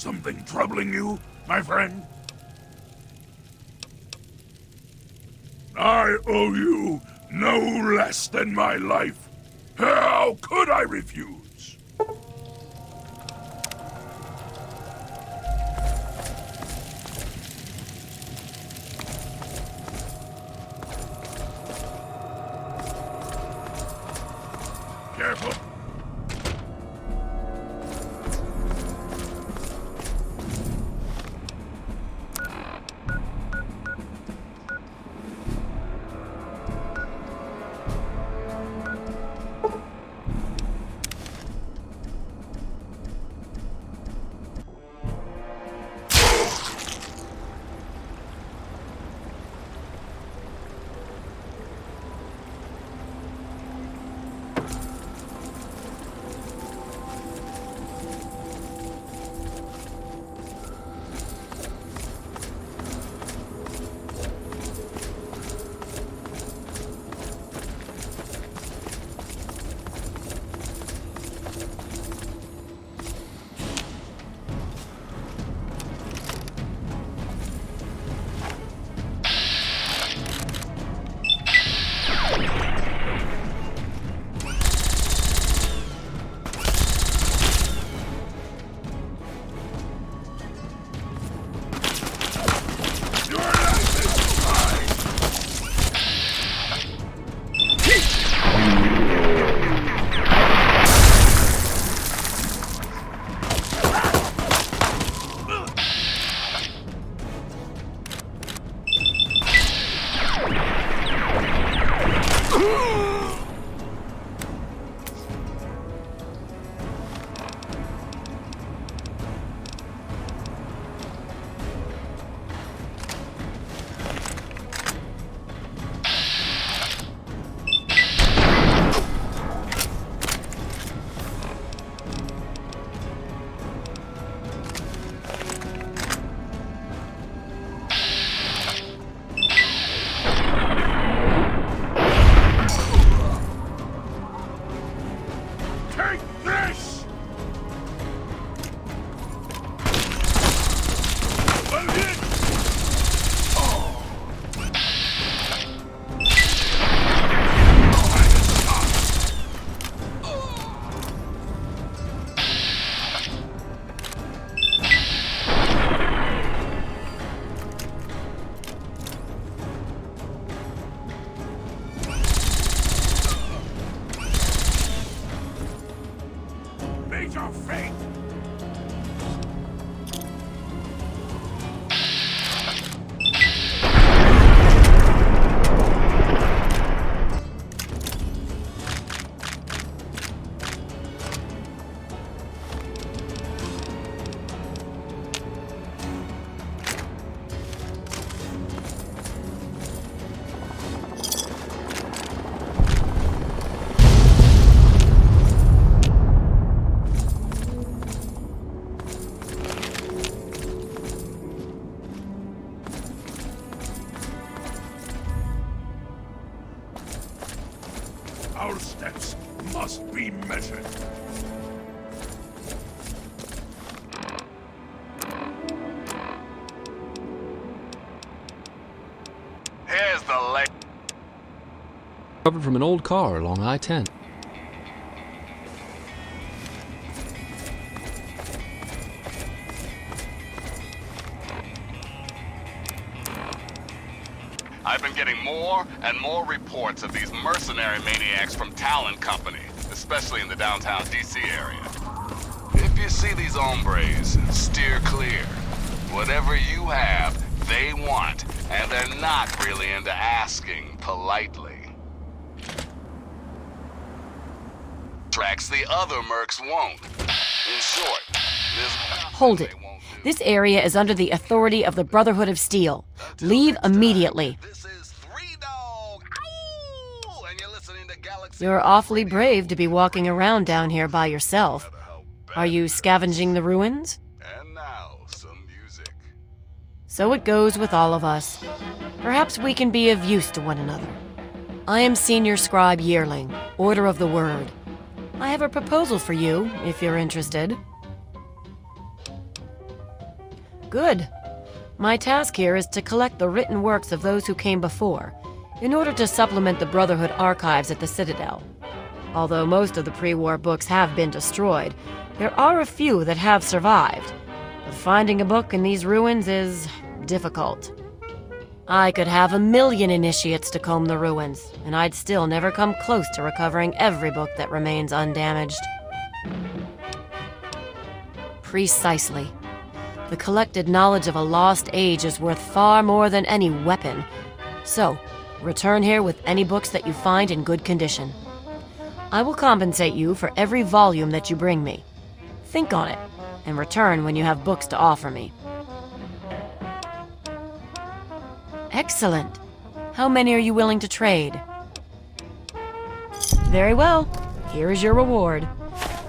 Something troubling you, my friend? I owe you no less than my life. How could I refuse? Careful. Your fate! Our steps must be measured. Here's the lake. Recovered from an old car along I-10. I've been getting more and more reports of these mercenary maniacs from Talon Company, especially in the downtown DC area. If you see these hombres, steer clear. Whatever you have, they want, and they're not really into asking politely. Tracks the other mercs won't. In short, this... Hold it. This area is under the authority of the Brotherhood of Steel. Leave immediately. This is Three Dog. Ow! And you're listening to Galaxy. You're awfully brave to be walking around down here by yourself. Are you scavenging the ruins? And now, some music. So it goes with all of us. Perhaps we can be of use to one another. I am Senior Scribe Yearling, Order of the Word. I have a proposal for you, if you're interested. Good. My task here is to collect the written works of those who came before, in order to supplement the Brotherhood archives at the Citadel. Although most of the pre-war books have been destroyed, there are a few that have survived. But finding a book in these ruins is difficult. I could have 1,000,000 initiates to comb the ruins, and I'd still never come close to recovering every book that remains undamaged. Precisely. The collected knowledge of a lost age is worth far more than any weapon. So, return here with any books that you find in good condition. I will compensate you for every volume that you bring me. Think on it, and return when you have books to offer me. Excellent. How many are you willing to trade? Very well. Here is your reward.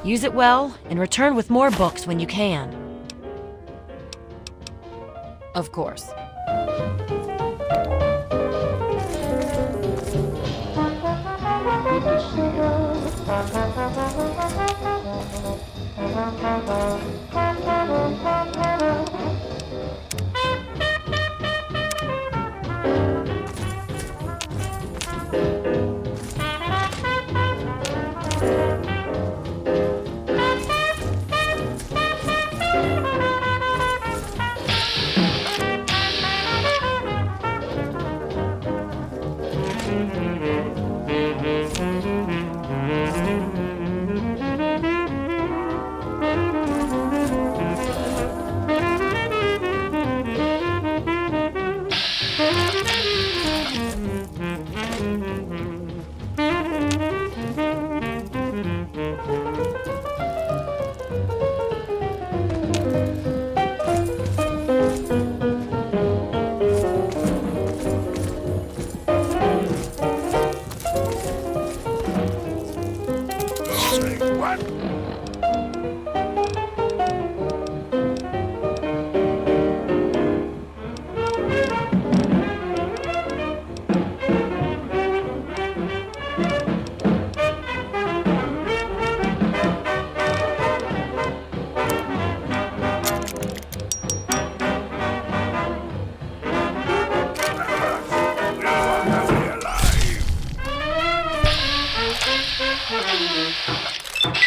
Use it well, and return with more books when you can. Of course. Good to see you.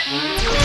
Alive!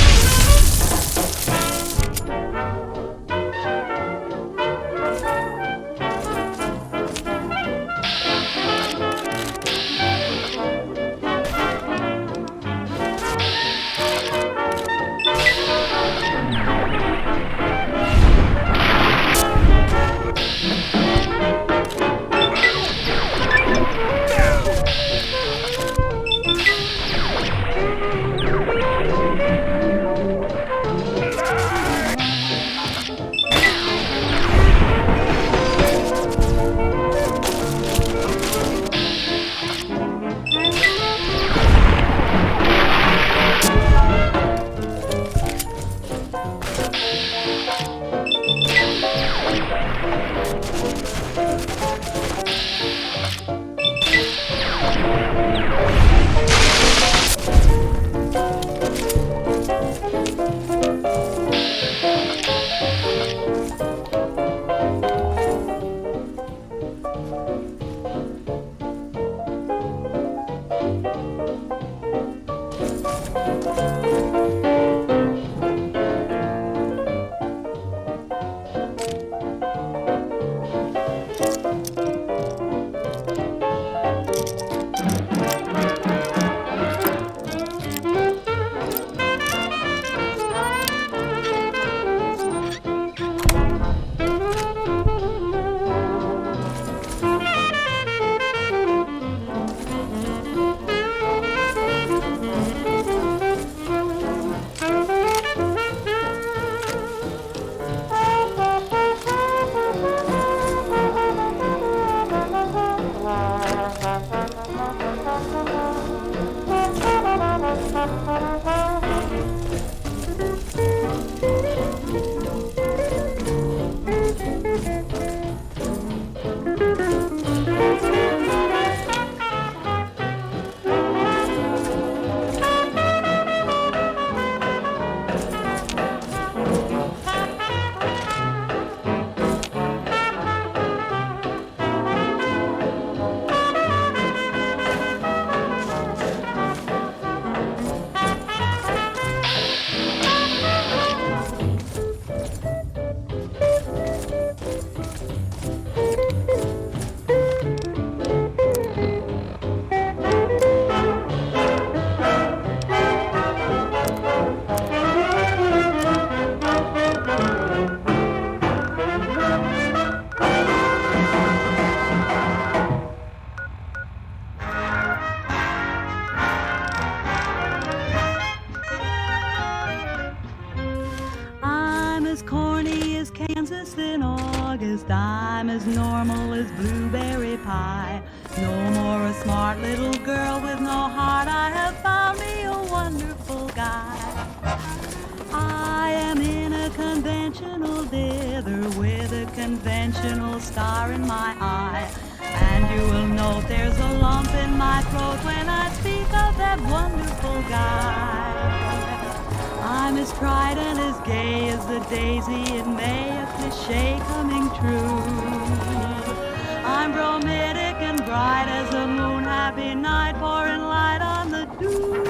Kansas in August. I'm as normal as blueberry pie. No more a smart little girl with no heart. I have found me a wonderful guy. I am in a conventional dither with a conventional star in my eye. And you will note there's a lump in my throat when I speak of that wonderful guy. I'm as tried and as gay as the daisy in May, a cliche coming true. I'm bromidic and bright as a moon, happy night, pouring light on the dew.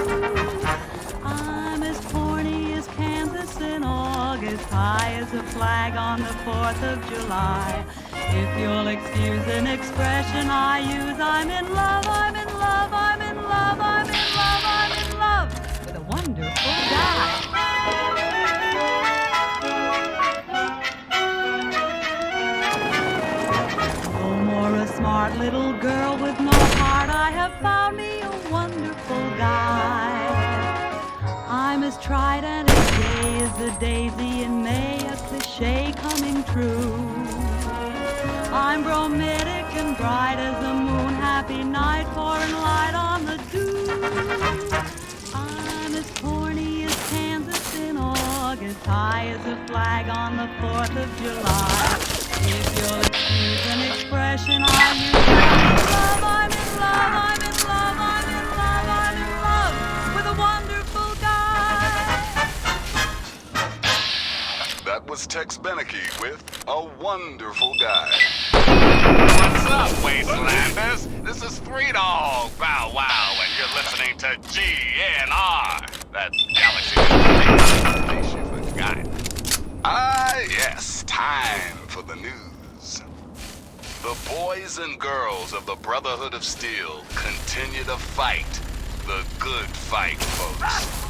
I'm as corny as Kansas in August, high as a flag on the 4th of July. If you'll excuse an expression I use, I'm in love, I'm in love, I'm in love, I'm in love, I'm in love with a wonderful guy. No more a smart little girl with no heart. I have found me a wonderful guy. I'm as tried and as gay as the daisy in May, a cliche coming true. I'm bromidic and bright as the moon, happy night, pouring light on the dew. I'm as corny as Kansas in August, high as a flag on the 4th of July. If you'll excuse an expression I use, I'm in love, I'm in love, I'm in love, I'm in love, I'm in love with a wonderful guy. That was Tex Beneke with A Wonderful Guy. What's up, Wastelanders? This is Three Dog Bow Wow, and you're listening to GNR. That's Galaxy in case you forgot. Ah, yes, time for the news. The boys and girls of the Brotherhood of Steel continue to fight the good fight, folks.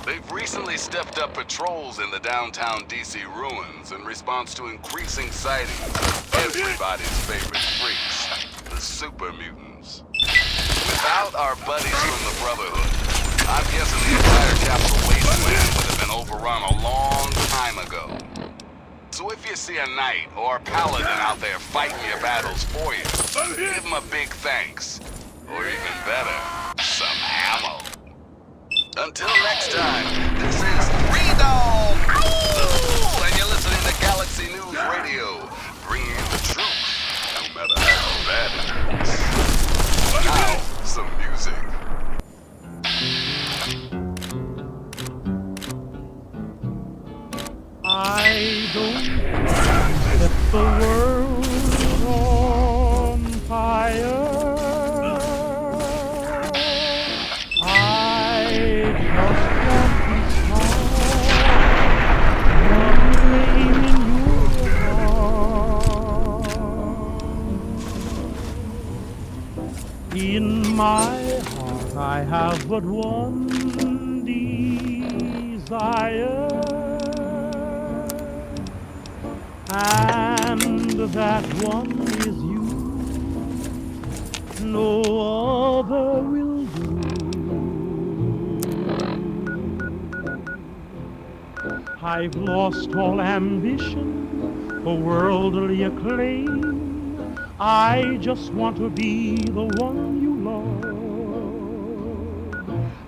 They've recently stepped up patrols in the downtown D.C. ruins in response to increasing sightings of everybody's favorite freaks, the super mutants. Without our buddies from the Brotherhood, I'm guessing the entire capital Wasteland would have been overrun a long time ago. So if you see a knight or a paladin out there fighting your battles for you, give them a big thanks. Or even better, some ammo. Until next time, this is Three Dog, and you're listening to Galaxy News Radio, bringing you the truth, no matter how bad it is. Now, some music. I don't set the world on fire. I just want to start one flame in your heart. In my heart I have but one desire, and that one is you. No other will do. I've lost all ambition for worldly acclaim. I just want to be the one you love.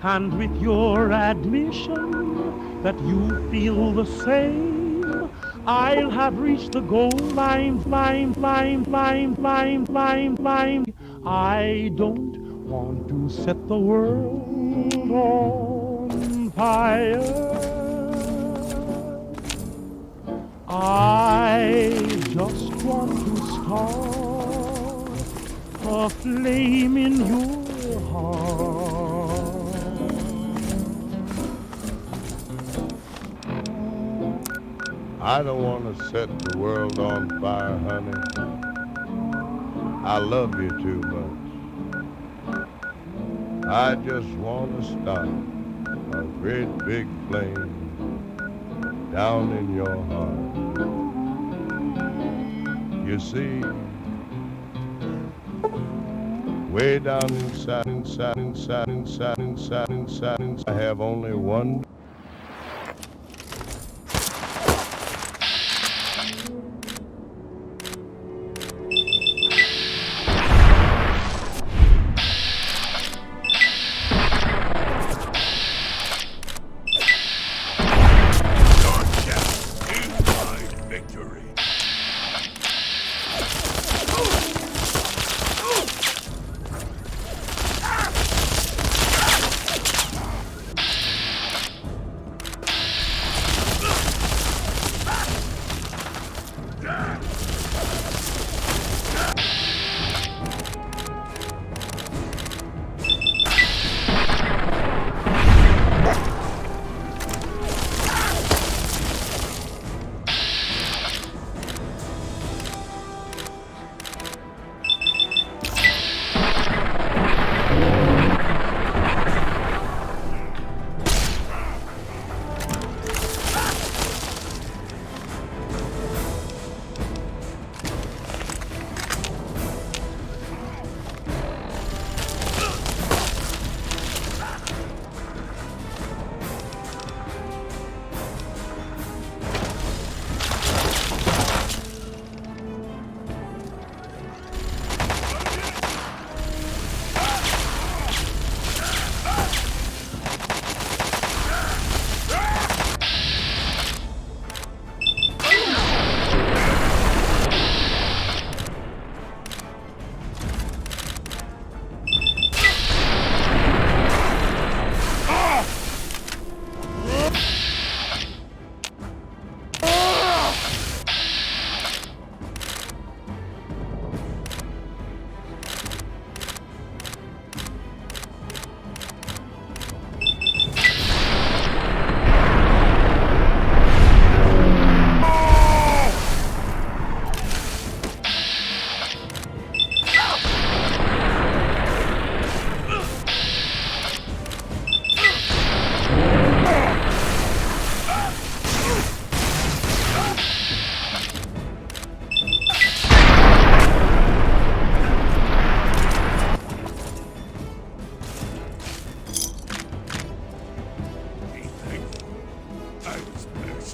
And with your admission that you feel the same, I'll have reached the goal line, line. I don't want to set the world on fire. I just want to start a flame in your heart. I don't want to set the world on fire, honey. I love you too much. I just want to start a great big flame down in your heart. You see, way down inside, I have only one.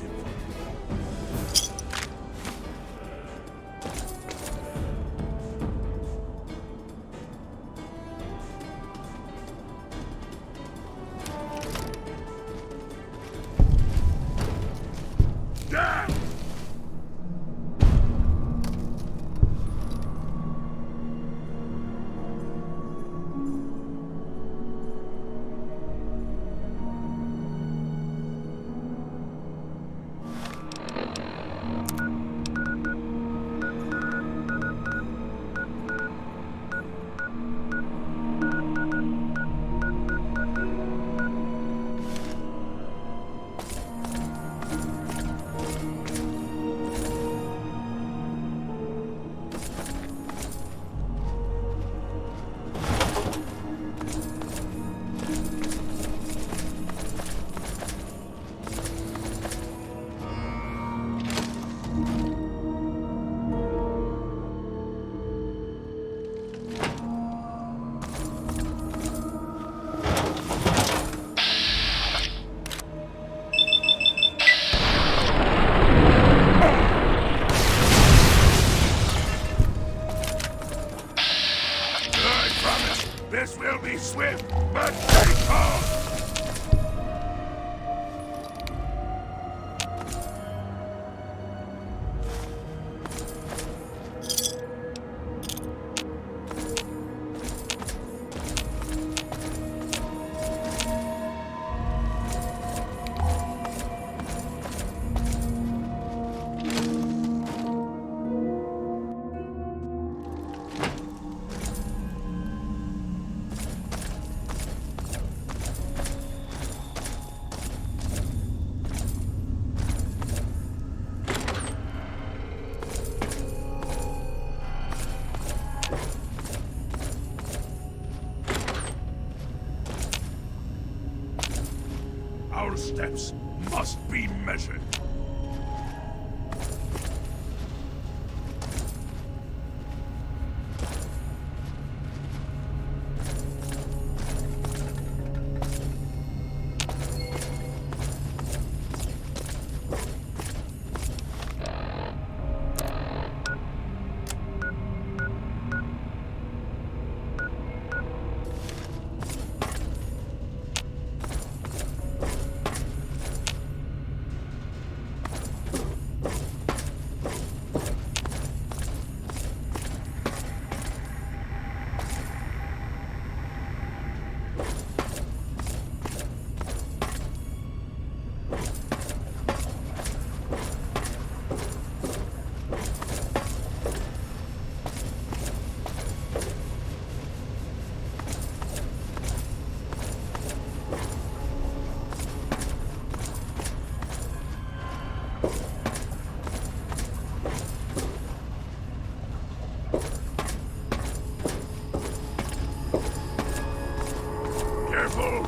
impressive. Down! This will be swift, but faithful! Our steps must be measured. Careful!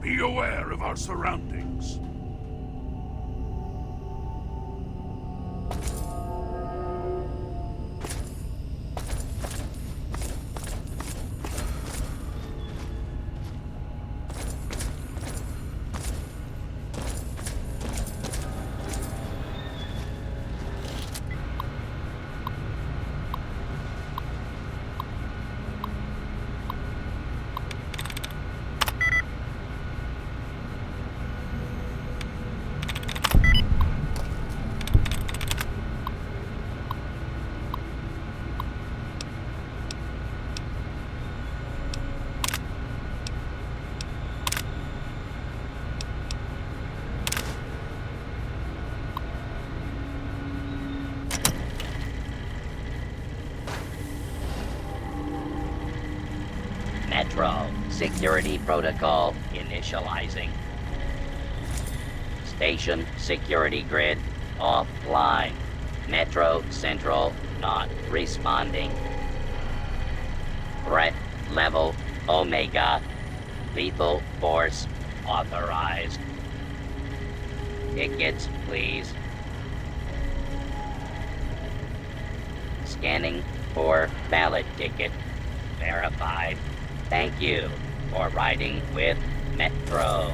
Be aware of our surroundings. Metro. Security protocol initializing. Station security grid offline. Metro Central not responding. Threat level Omega. Lethal force authorized. Tickets, please. Scanning for valid ticket. Verified. Thank you for riding with Metro.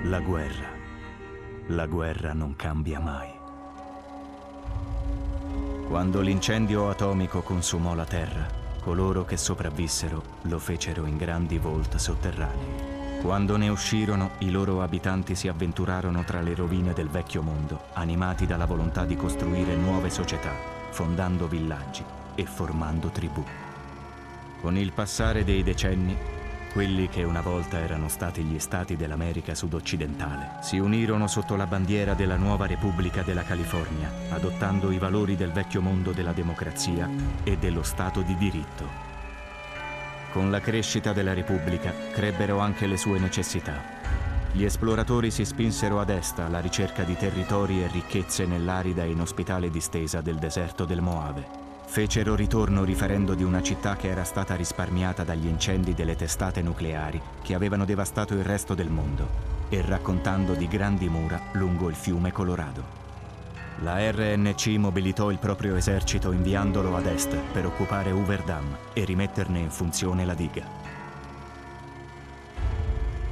La guerra non cambia mai. Quando l'incendio atomico consumò la Terra, coloro che sopravvissero lo fecero in grandi vault sotterranei. Quando ne uscirono, i loro abitanti si avventurarono tra le rovine del vecchio mondo, animati dalla volontà di costruire nuove società, fondando villaggi e formando tribù. Con il passare dei decenni, quelli che una volta erano stati gli stati dell'America sud-occidentale si unirono sotto la bandiera della nuova Repubblica della California, adottando i valori del vecchio mondo della democrazia e dello Stato di diritto. Con la crescita della Repubblica crebbero anche le sue necessità. Gli esploratori si spinsero ad est alla ricerca di territori e ricchezze nell'arida e inospitale distesa del deserto del Moave. Fecero ritorno riferendo di una città che era stata risparmiata dagli incendi delle testate nucleari che avevano devastato il resto del mondo e raccontando di grandi mura lungo il fiume Colorado. La RNC mobilitò il proprio esercito inviandolo ad est per occupare Hoover Dam e rimetterne in funzione la diga.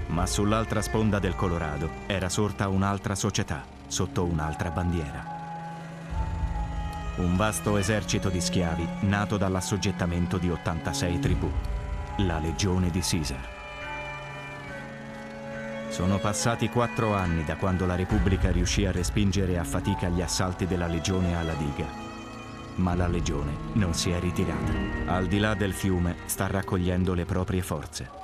Ma sull'altra sponda del Colorado era sorta un'altra società, sotto un'altra bandiera. Un vasto esercito di schiavi nato dall'assoggettamento di 86 tribù, la Legione di Caesar. Sono passati 4 anni da quando la Repubblica riuscì a respingere a fatica gli assalti della Legione alla diga. Ma la Legione non si è ritirata. Al di là del fiume sta raccogliendo le proprie forze.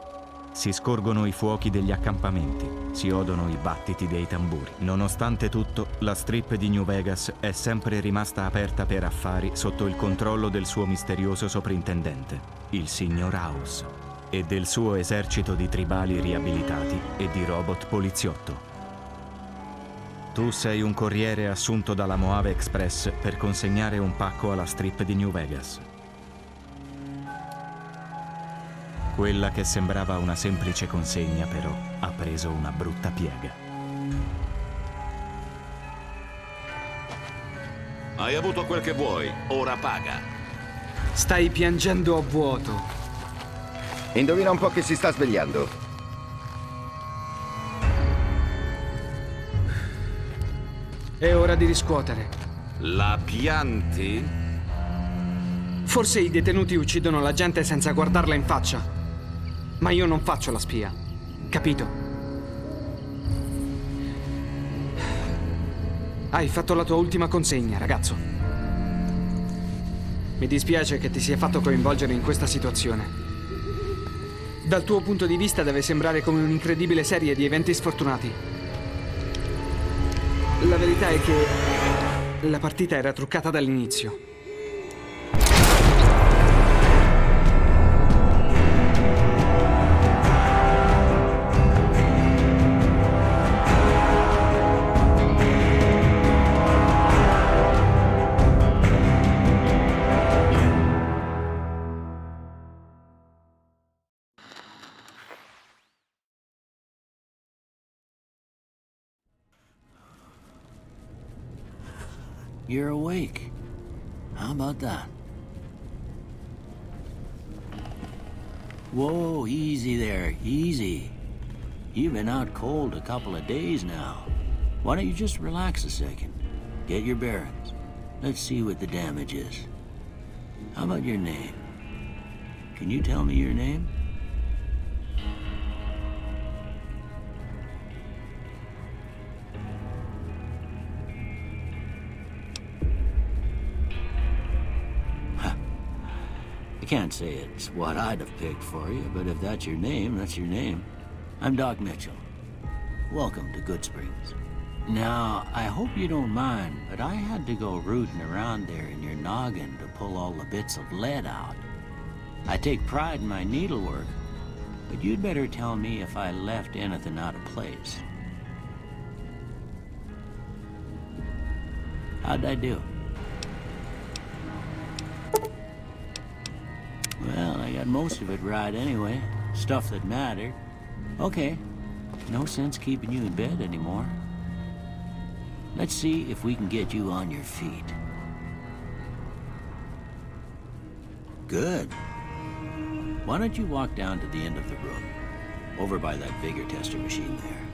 Si scorgono i fuochi degli accampamenti, si odono i battiti dei tamburi. Nonostante tutto, la strip di New Vegas è sempre rimasta aperta per affari sotto il controllo del suo misterioso soprintendente, il signor House, e del suo esercito di tribali riabilitati e di robot poliziotto. Tu sei un corriere assunto dalla Moave Express per consegnare un pacco alla strip di New Vegas. Quella che sembrava una semplice consegna, però, ha preso una brutta piega. Hai avuto quel che vuoi, ora paga. Stai piangendo a vuoto. Indovina un po' chi si sta svegliando. È ora di riscuotere. La pianti? Forse i detenuti uccidono la gente senza guardarla in faccia. Ma io non faccio la spia, capito? Hai fatto la tua ultima consegna, ragazzo. Mi dispiace che ti sia fatto coinvolgere in questa situazione. Dal tuo punto di vista deve sembrare come un'incredibile serie di eventi sfortunati. La verità è che la partita era truccata dall'inizio. You're awake. How about that? Whoa, easy there, easy. You've been out cold a couple of days now. Why don't you just relax a second? Get your bearings. Let's see what the damage is. How about your name? Can you tell me your name? I can't say it's what I'd have picked for you, but if that's your name, that's your name. I'm Doc Mitchell. Welcome to Goodsprings. Now, I hope you don't mind, but I had to go rooting around there in your noggin to pull all the bits of lead out. I take pride in my needlework, but you'd better tell me if I left anything out of place. How'd I do? Well, I got most of it right anyway. Stuff that mattered. Okay. No sense keeping you in bed anymore. Let's see if we can get you on your feet. Good. Why don't you walk down to the end of the room, over by that vigor tester machine there.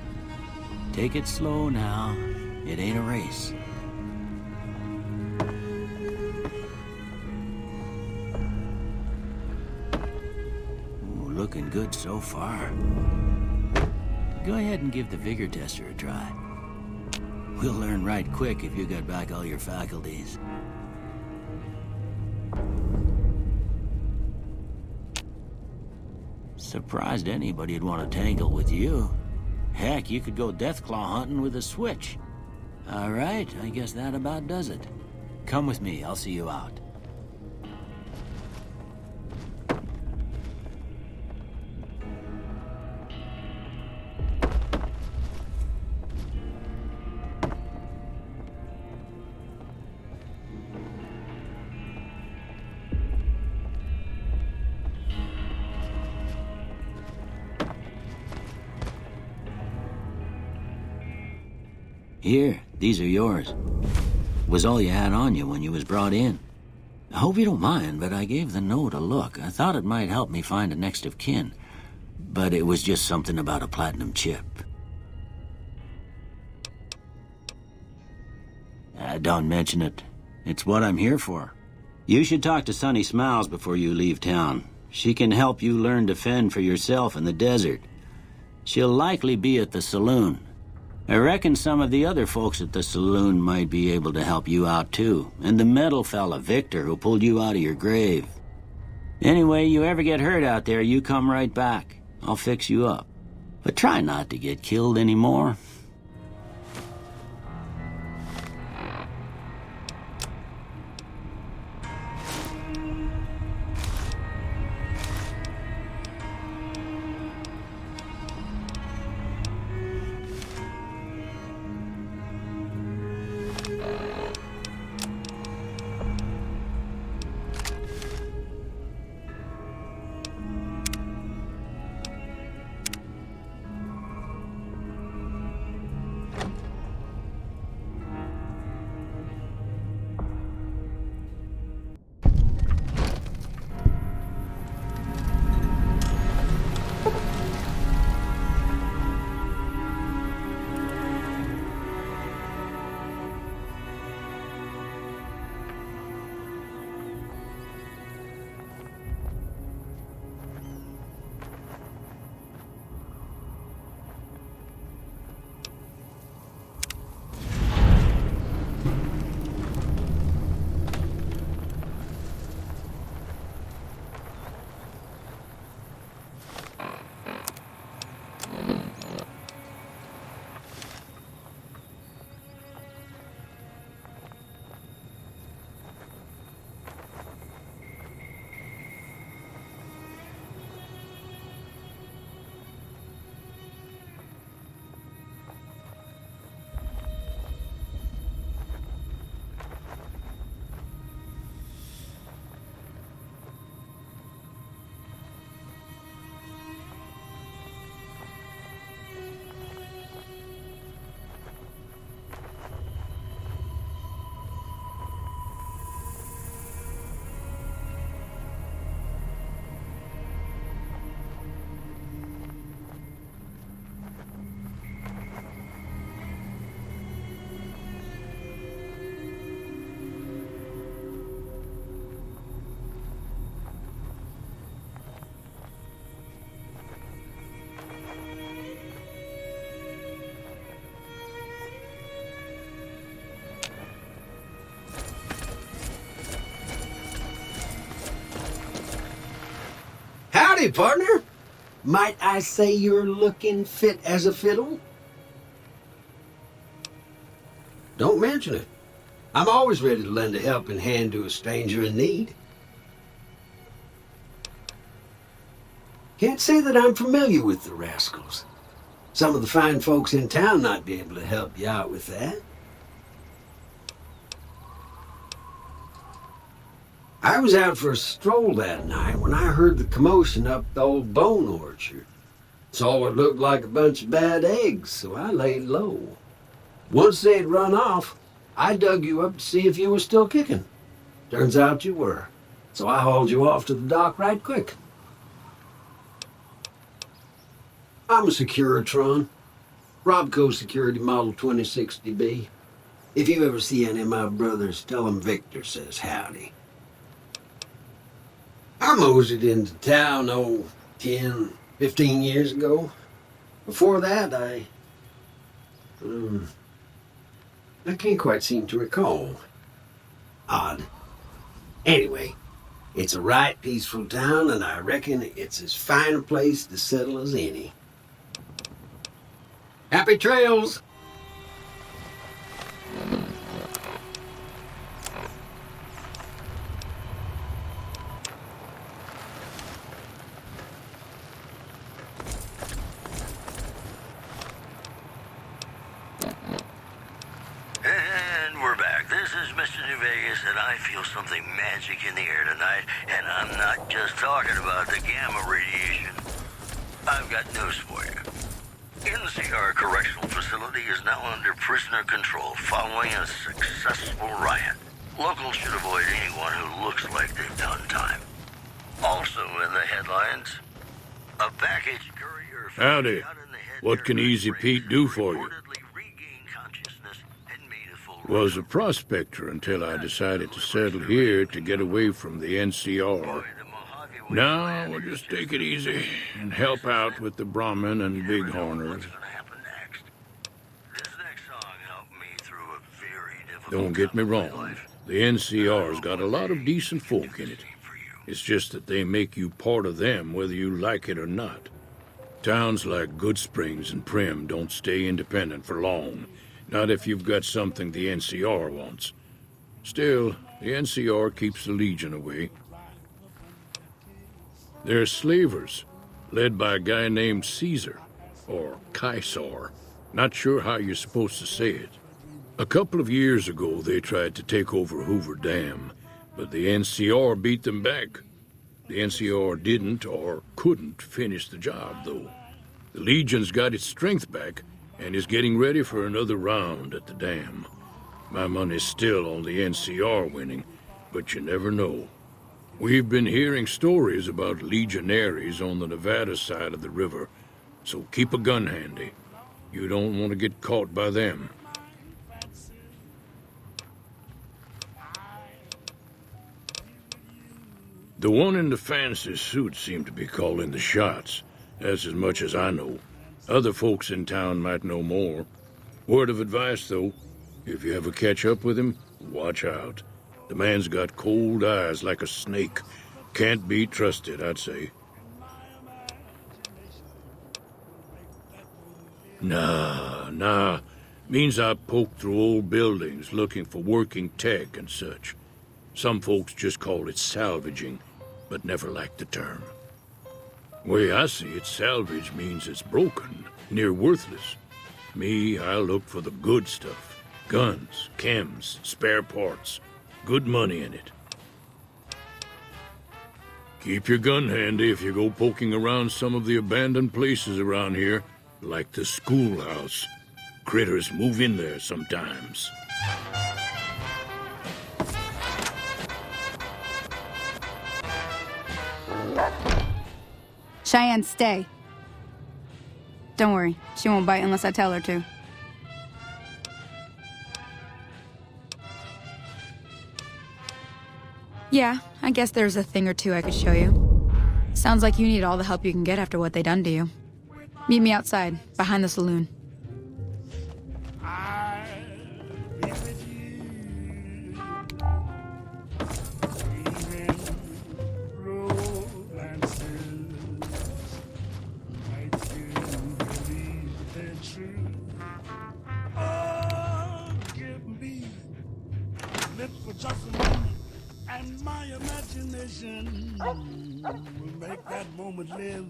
Take it slow now. It ain't a race. Ooh, looking good so far. Go ahead and give the vigor tester a try. We'll learn right quick if you got back all your faculties. Surprised anybody'd want to tangle with you. Heck, you could go deathclaw hunting with a switch. All right, I guess that about does it. Come with me, I'll see you out. Here, these are yours. Was all you had on you when you was brought in. I hope you don't mind, but I gave the note a look. I thought it might help me find a next of kin. But it was just something about a platinum chip. Don't mention it. It's what I'm here for. You should talk to Sunny Smiles before you leave town. She can help you learn to fend for yourself in the desert. She'll likely be at the saloon. I reckon some of the other folks at the saloon might be able to help you out too. And the metal fella, Victor, who pulled you out of your grave. Anyway, you ever get hurt out there, you come right back. I'll fix you up. But try not to get killed anymore. Howdy, partner. Might I say you're looking fit as a fiddle? Don't mention it. I'm always ready to lend a helping hand to a stranger in need. Can't say that I'm familiar with the rascals. Some of the fine folks in town might be able to help you out with that. I was out for a stroll that night when I heard the commotion up the old bone orchard. Saw what looked like a bunch of bad eggs, so I laid low. Once they'd run off, I dug you up to see if you were still kicking. Turns out you were, so I hauled you off to the dock right quick. I'm a Securitron. Robco Security Model 2060B. If you ever see any of my brothers, tell them Victor says howdy. I moseyed into town, 10, 15 years ago. Before that, I can't quite seem to recall. Odd. Anyway, it's a right peaceful town, and I reckon it's as fine a place to settle as any. Happy trails! And we're back. This is Mr. New Vegas, and I feel something magic in the air tonight, and I'm not just talking about the gamma radiation. I've got news for you. NCR Correctional Facility is now under prisoner control following a successful riot. Locals should avoid anyone who looks like they've done time. Also in the headlines, a package courier... Howdy. What can Easy Pete do for you? Was a prospector until I decided to settle here to get away from the NCR. Now we'll just take it easy and help out with the Brahmin and Bighorners. Don't get me wrong, the NCR's got a lot of decent folk in it. It's just that they make you part of them whether you like it or not. Towns like Good Springs and Prim don't stay independent for long. Not if you've got something the NCR wants. Still, the NCR keeps the Legion away. They're slavers, led by a guy named Caesar, or Caesar. Not sure how you're supposed to say it. A couple of years ago, they tried to take over Hoover Dam, but the NCR beat them back. The NCR didn't or couldn't finish the job, though. The Legion's got its strength back, and is getting ready for another round at the dam. My money's still on the NCR winning, but you never know. We've been hearing stories about legionaries on the Nevada side of the river, so keep a gun handy. You don't want to get caught by them. The one in the fancy suit seemed to be calling the shots. That's as much as I know. Other folks in town might know more. Word of advice, though, if you ever catch up with him, watch out. The man's got cold eyes like a snake. Can't be trusted, I'd say. Nah. Means I poke through old buildings looking for working tech and such. Some folks just call it salvaging, but never liked the term. Way I see it, salvage means it's broken, near worthless. Me, I look for the good stuff. Guns, chems, spare parts. Good money in it. Keep your gun handy if you go poking around some of the abandoned places around here, like the schoolhouse. Critters move in there sometimes. Cheyenne, stay. Don't worry, she won't bite unless I tell her to. Yeah, I guess there's a thing or two I could show you. Sounds like you need all the help you can get after what they done to you. Meet me outside, behind the saloon. And my imagination will make that moment live.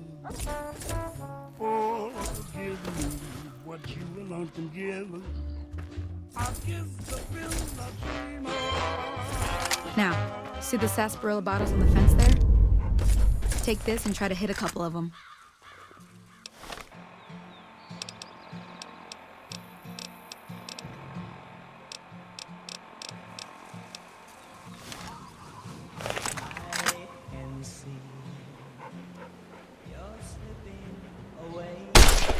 Oh, give me what you alone can give. I'll give the bill a dream of. Now, see the sarsaparilla bottles on the fence there? Take this and try to hit a couple of them.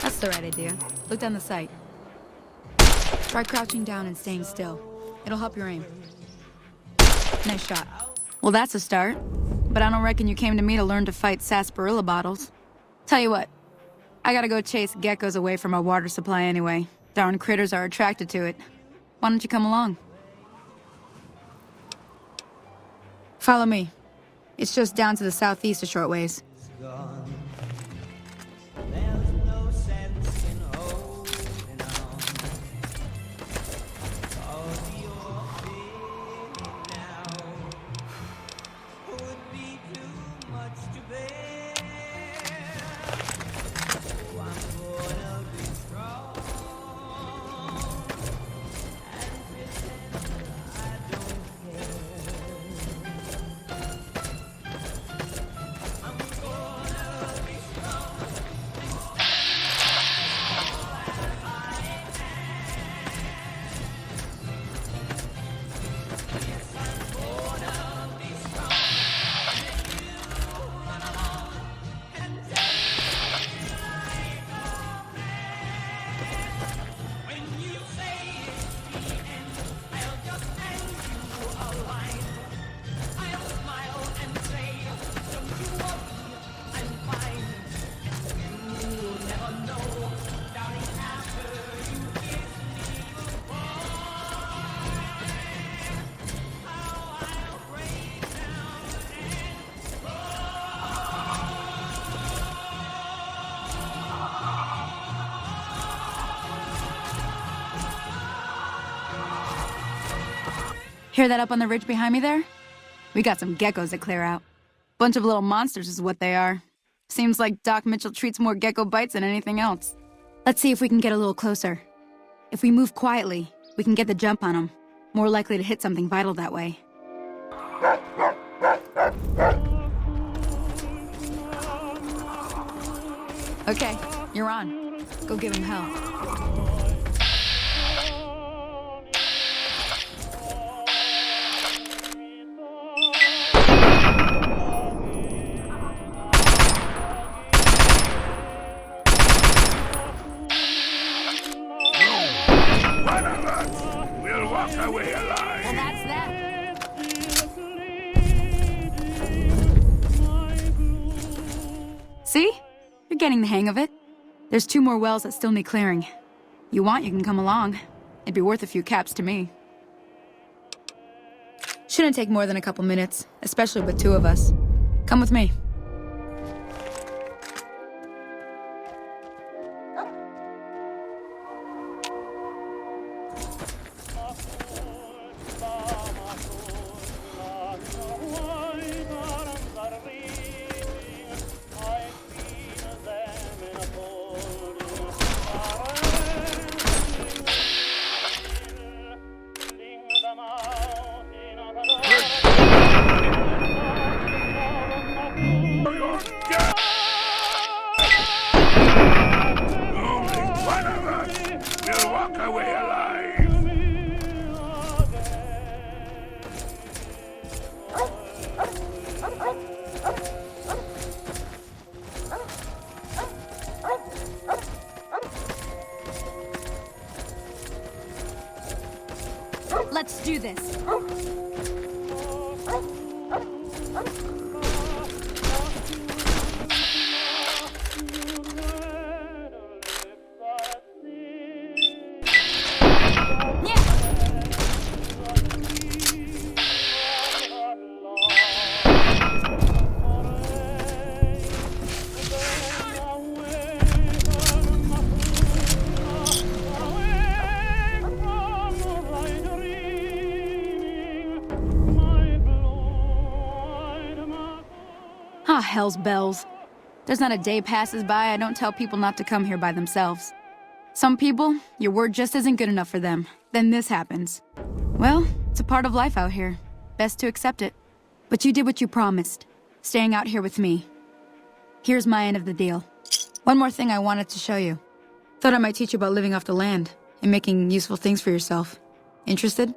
That's the right idea. Look down the sight. Try crouching down and staying still. It'll help your aim. Nice shot. Well, that's a start. But I don't reckon you came to me to learn to fight sarsaparilla bottles. Tell you what, I gotta go chase geckos away from our water supply anyway. Darn critters are attracted to it. Why don't you come along? Follow me. It's just down to the southeast a short ways. Hear that up on the ridge behind me there? We got some geckos to clear out. Bunch of little monsters is what they are. Seems like Doc Mitchell treats more gecko bites than anything else. Let's see if we can get a little closer. If we move quietly, we can get the jump on them. More likely to hit something vital that way. Okay, you're on. Go give him hell. Away alive. Well, that's that. See? You're getting the hang of it. There's 2 more wells that still need clearing. You want, you can come along. It'd be worth a few caps to me. Shouldn't take more than a couple minutes, especially with 2 of us. Come with me. Let's do this. Ah, hell's bells. There's not a day passes by I don't tell people not to come here by themselves. Some people, your word just isn't good enough for them. Then this happens. Well, it's a part of life out here. Best to accept it. But you did what you promised, staying out here with me. Here's my end of the deal. One more thing I wanted to show you. Thought I might teach you about living off the land and making useful things for yourself. Interested?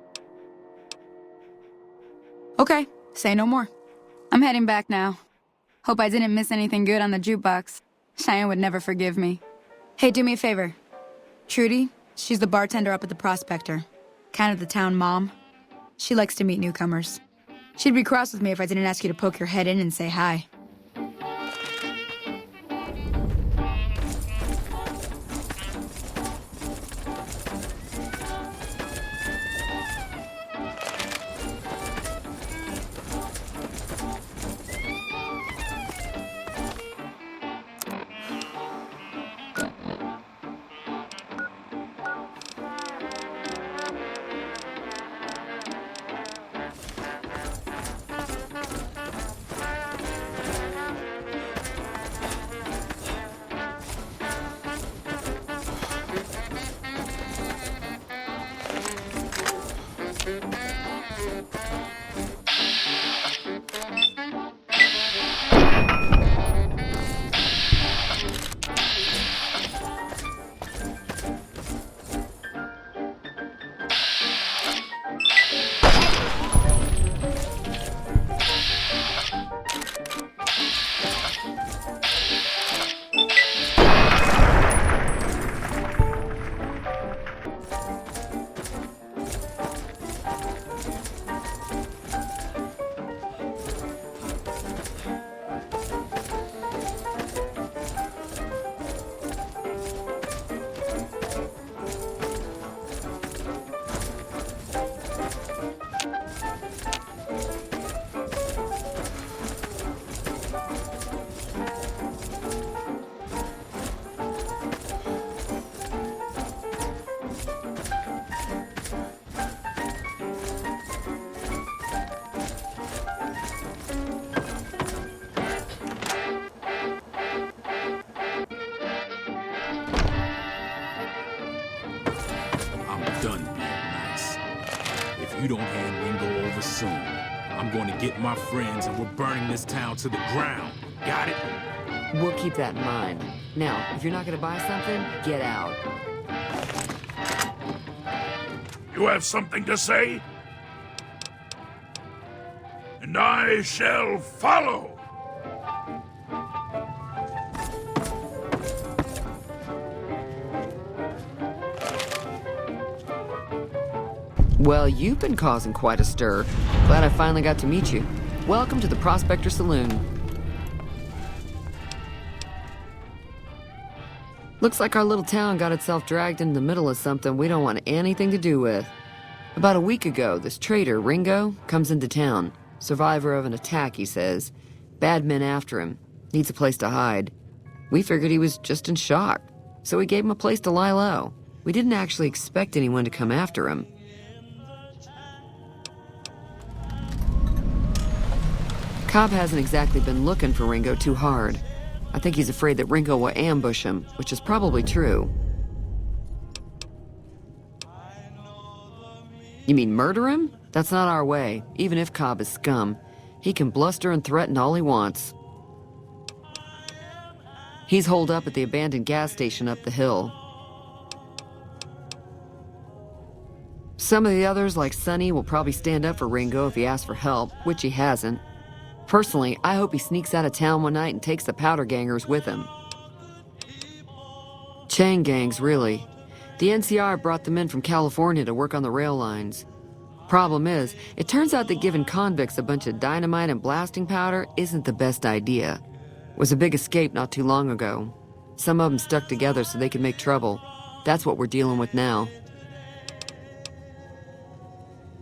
Okay, say no more. I'm heading back now. Hope I didn't miss anything good on the jukebox. Cheyenne would never forgive me. Hey, do me a favor. Trudy, she's the bartender up at the Prospector. Kind of the town mom. She likes to meet newcomers. She'd be cross with me if I didn't ask you to poke your head in and say hi. Done being nice. If you don't hand Ringo over soon, I'm going to get my friends and we're burning this town to the ground. Got it? We'll keep that in mind. Now, if you're not going to buy something, get out. You have something to say? And I shall follow. Well, you've been causing quite a stir. Glad I finally got to meet you. Welcome to the Prospector Saloon. Looks like our little town got itself dragged into the middle of something we don't want anything to do with. About a week ago, this traitor, Ringo, comes into town. Survivor of an attack, he says. Bad men after him. Needs a place to hide. We figured he was just in shock, so we gave him a place to lie low. We didn't actually expect anyone to come after him. Cobb hasn't exactly been looking for Ringo too hard. I think he's afraid that Ringo will ambush him, which is probably true. You mean murder him? That's not our way, even if Cobb is scum. He can bluster and threaten all he wants. He's holed up at the abandoned gas station up the hill. Some of the others, like Sonny, will probably stand up for Ringo if he asks for help, which he hasn't. Personally, I hope he sneaks out of town one night and takes the powder gangers with him. Chain gangs, really. The NCR brought them in from California to work on the rail lines. Problem is, it turns out that giving convicts a bunch of dynamite and blasting powder isn't the best idea. It was a big escape not too long ago. Some of them stuck together so they could make trouble. That's what we're dealing with now.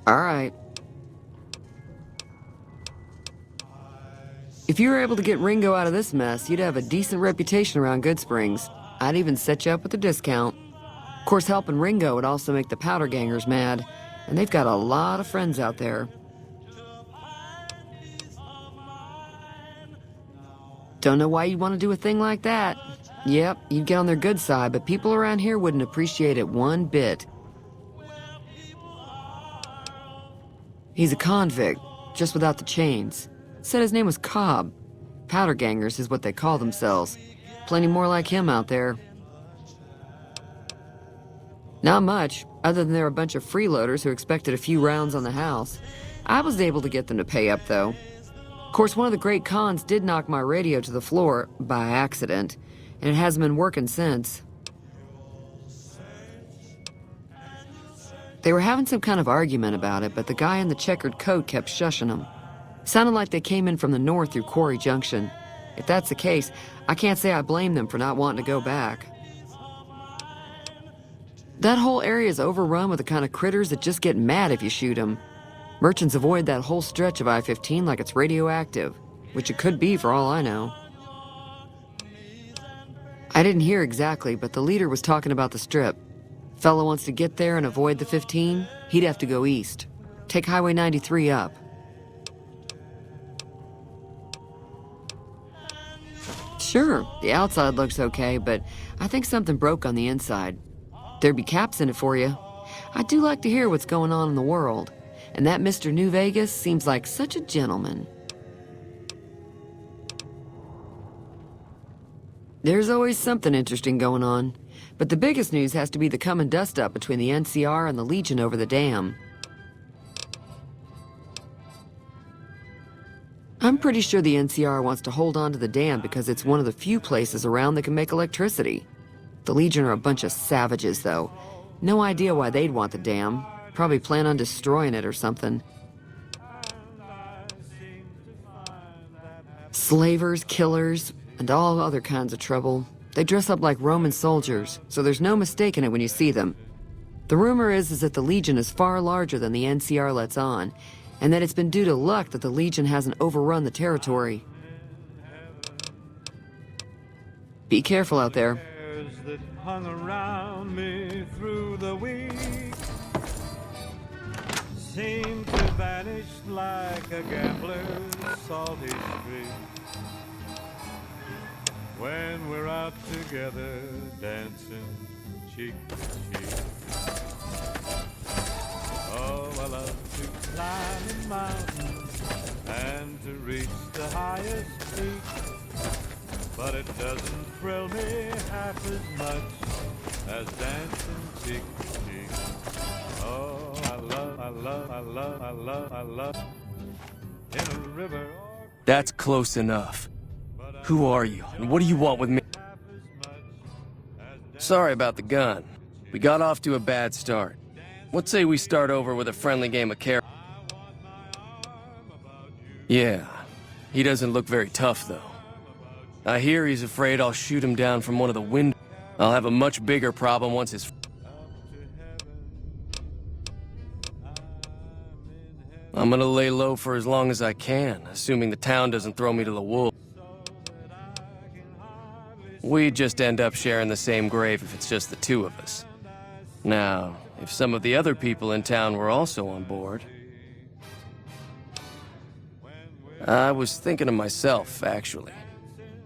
All right. If you were able to get Ringo out of this mess, you'd have a decent reputation around Good Springs. I'd even set you up with a discount. Of course, helping Ringo would also make the powder gangers mad, and they've got a lot of friends out there. Don't know why you'd want to do a thing like that. Yep, you'd get on their good side, but people around here wouldn't appreciate it one bit. He's a convict, just without the chains. Said his name was Cobb. Powder gangers is what they call themselves. Plenty more like him out there. Not much, other than they're a bunch of freeloaders who expected a few rounds on the house. I was able to get them to pay up, though. Of course, one of the great cons did knock my radio to the floor, by accident, and it hasn't been working since. They were having some kind of argument about it, but the guy in the checkered coat kept shushing them. Sounded like they came in from the north through Quarry Junction. If that's the case, I can't say I blame them for not wanting to go back. That whole area is overrun with the kind of critters that just get mad if you shoot them. Merchants avoid that whole stretch of I-15 like it's radioactive, which it could be for all I know. I didn't hear exactly, but the leader was talking about the strip. Fellow wants to get there and avoid the 15, he'd have to go east. Take Highway 93 up. Sure, the outside looks okay, but I think something broke on the inside. There'd be caps in it for you. I do like to hear what's going on in the world, and that Mr. New Vegas seems like such a gentleman. There's always something interesting going on, but the biggest news has to be the come and dust up between the NCR and the Legion over the dam. I'm pretty sure the NCR wants to hold on to the dam because it's one of the few places around that can make electricity. The Legion are a bunch of savages, though. No idea why they'd want the dam. Probably plan on destroying it or something. Slavers, killers, and all other kinds of trouble. They dress up like Roman soldiers, so there's no mistaking it when you see them. The rumor is that the Legion is far larger than the NCR lets on, and that it's been due to luck that the Legion hasn't overrun the territory. Be careful out there. That hung around me through the week seem to vanish like a gambler's salty streak when we're out together dancing cheek to cheek. Oh, I love to climb a mountain and to reach the highest peak, but it doesn't thrill me half as much as dancing cheek to cheek. Oh, I love in a river. That's close enough. Who are you, and what do you want with me? Sorry about the gun. We got off to a bad start. What say we start over with a friendly game of carry? Yeah, he doesn't look very tough, though. I hear he's afraid I'll shoot him down from one of the windows. I'll have a much bigger problem once his... I'm gonna lay low for as long as I can, assuming the town doesn't throw me to the wolves. We'd just end up sharing the same grave if it's just the two of us. Now, if some of the other people in town were also on board... I was thinking of myself, actually.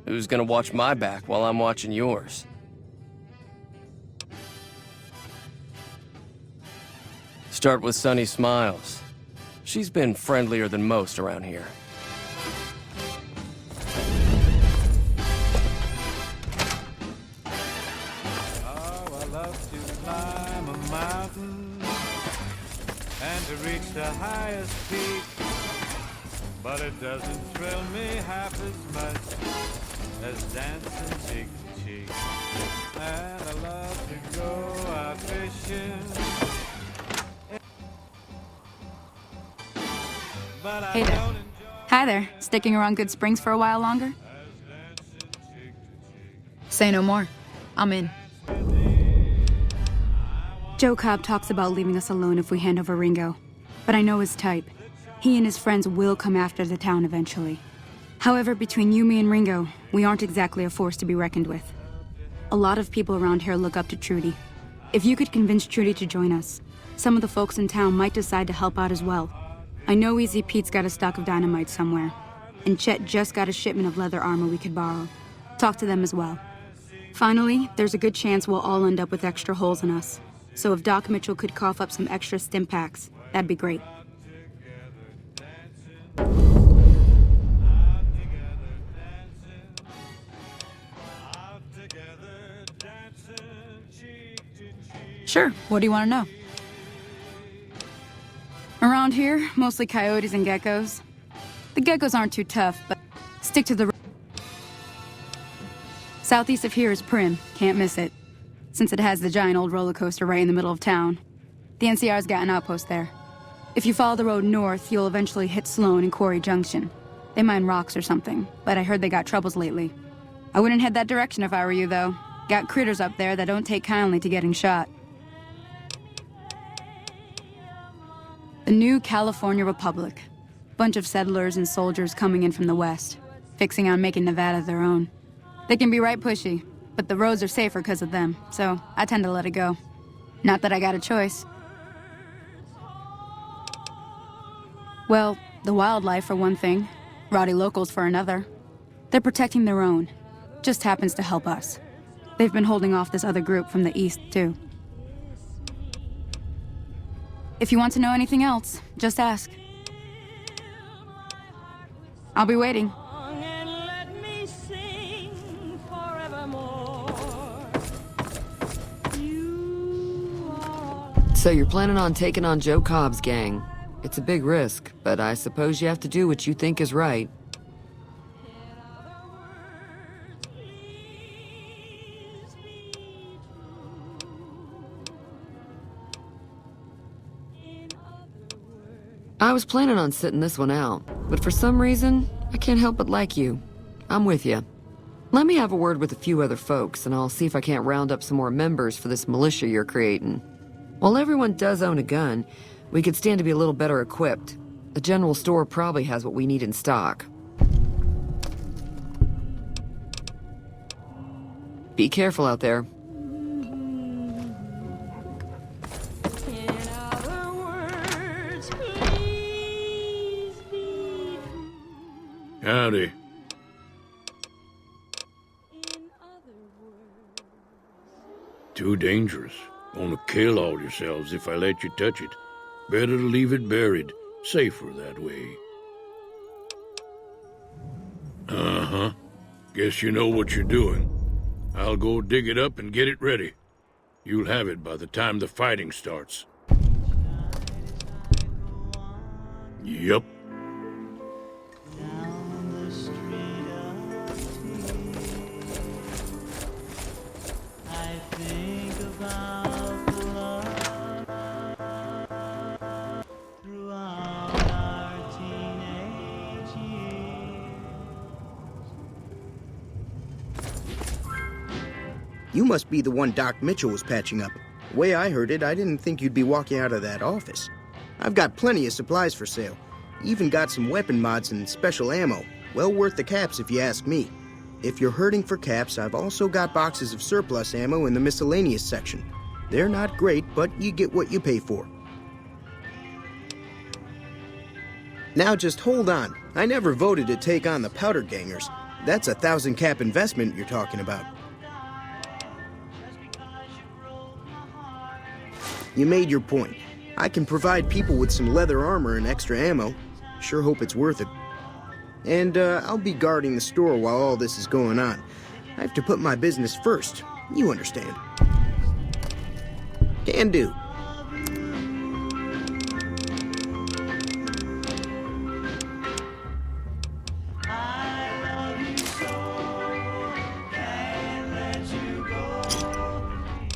Who's gonna watch my back while I'm watching yours? Start with Sunny Smiles. She's been friendlier than most around here. Oh, I love to climb a mountain and to reach the highest peak, but it doesn't thrill me half as much as dancing cheek to cheek. And I love to go out fishing, but I Hey there. don't enjoy. Hi there. Sticking around Good Springs for a while longer? Say no more. I'm in. Joe Cobb talks about leaving us alone if we hand over Ringo, but I know his type. He and his friends will come after the town eventually. However, between you, me, and Ringo, we aren't exactly a force to be reckoned with. A lot of people around here look up to Trudy. If you could convince Trudy to join us, some of the folks in town might decide to help out as well. I know Easy Pete's got a stock of dynamite somewhere, and Chet just got a shipment of leather armor we could borrow. Talk to them as well. Finally, there's a good chance we'll all end up with extra holes in us. So if Doc Mitchell could cough up some extra stim packs, that'd be great. Sure, what do you want to know? Around here, mostly coyotes and geckos. The geckos aren't too tough, but stick to the... Southeast of here is Prim, can't miss it, since it has the giant old roller coaster right in the middle of town. The NCR's got an outpost there. If you follow the road north, you'll eventually hit Sloan and Quarry Junction. They mine rocks or something, but I heard they got troubles lately. I wouldn't head that direction if I were you, though. Got critters up there that don't take kindly to getting shot. The new California Republic. Bunch of settlers and soldiers coming in from the west, fixing on making Nevada their own. They can be right pushy, but the roads are safer because of them, so I tend to let it go. Not that I got a choice. Well, the wildlife for one thing, rowdy locals for another. They're protecting their own. Just happens to help us. They've been holding off this other group from the east, too. If you want to know anything else, just ask. I'll be waiting. So you're planning on taking on Joe Cobb's gang. It's a big risk, but I suppose you have to do what you think is right. I was planning on sitting this one out, but for some reason, I can't help but like you. I'm with you. Let me have a word with a few other folks, and I'll see if I can't round up some more members for this militia you're creating. While everyone does own a gun, we could stand to be a little better equipped. The general store probably has what we need in stock. Be careful out there. Howdy. Too dangerous. Gonna kill all yourselves if I let you touch it. Better to leave it buried. Safer that way. Uh-huh. Guess you know what you're doing. I'll go dig it up and get it ready. You'll have it by the time the fighting starts. Yup. You must be the one Doc Mitchell was patching up. The way I heard it, I didn't think you'd be walking out of that office. I've got plenty of supplies for sale. Even got some weapon mods and special ammo. Well worth the caps if you ask me. If you're hurting for caps, I've also got boxes of surplus ammo in the miscellaneous section. They're not great, but you get what you pay for. Now just hold on. I never voted to take on the powder gangers. That's a 1,000 cap investment you're talking about. You made your point. I can provide people with some leather armor and extra ammo. Sure hope it's worth it. And I'll be guarding the store while all this is going on. I have to put my business first. You understand. Can do.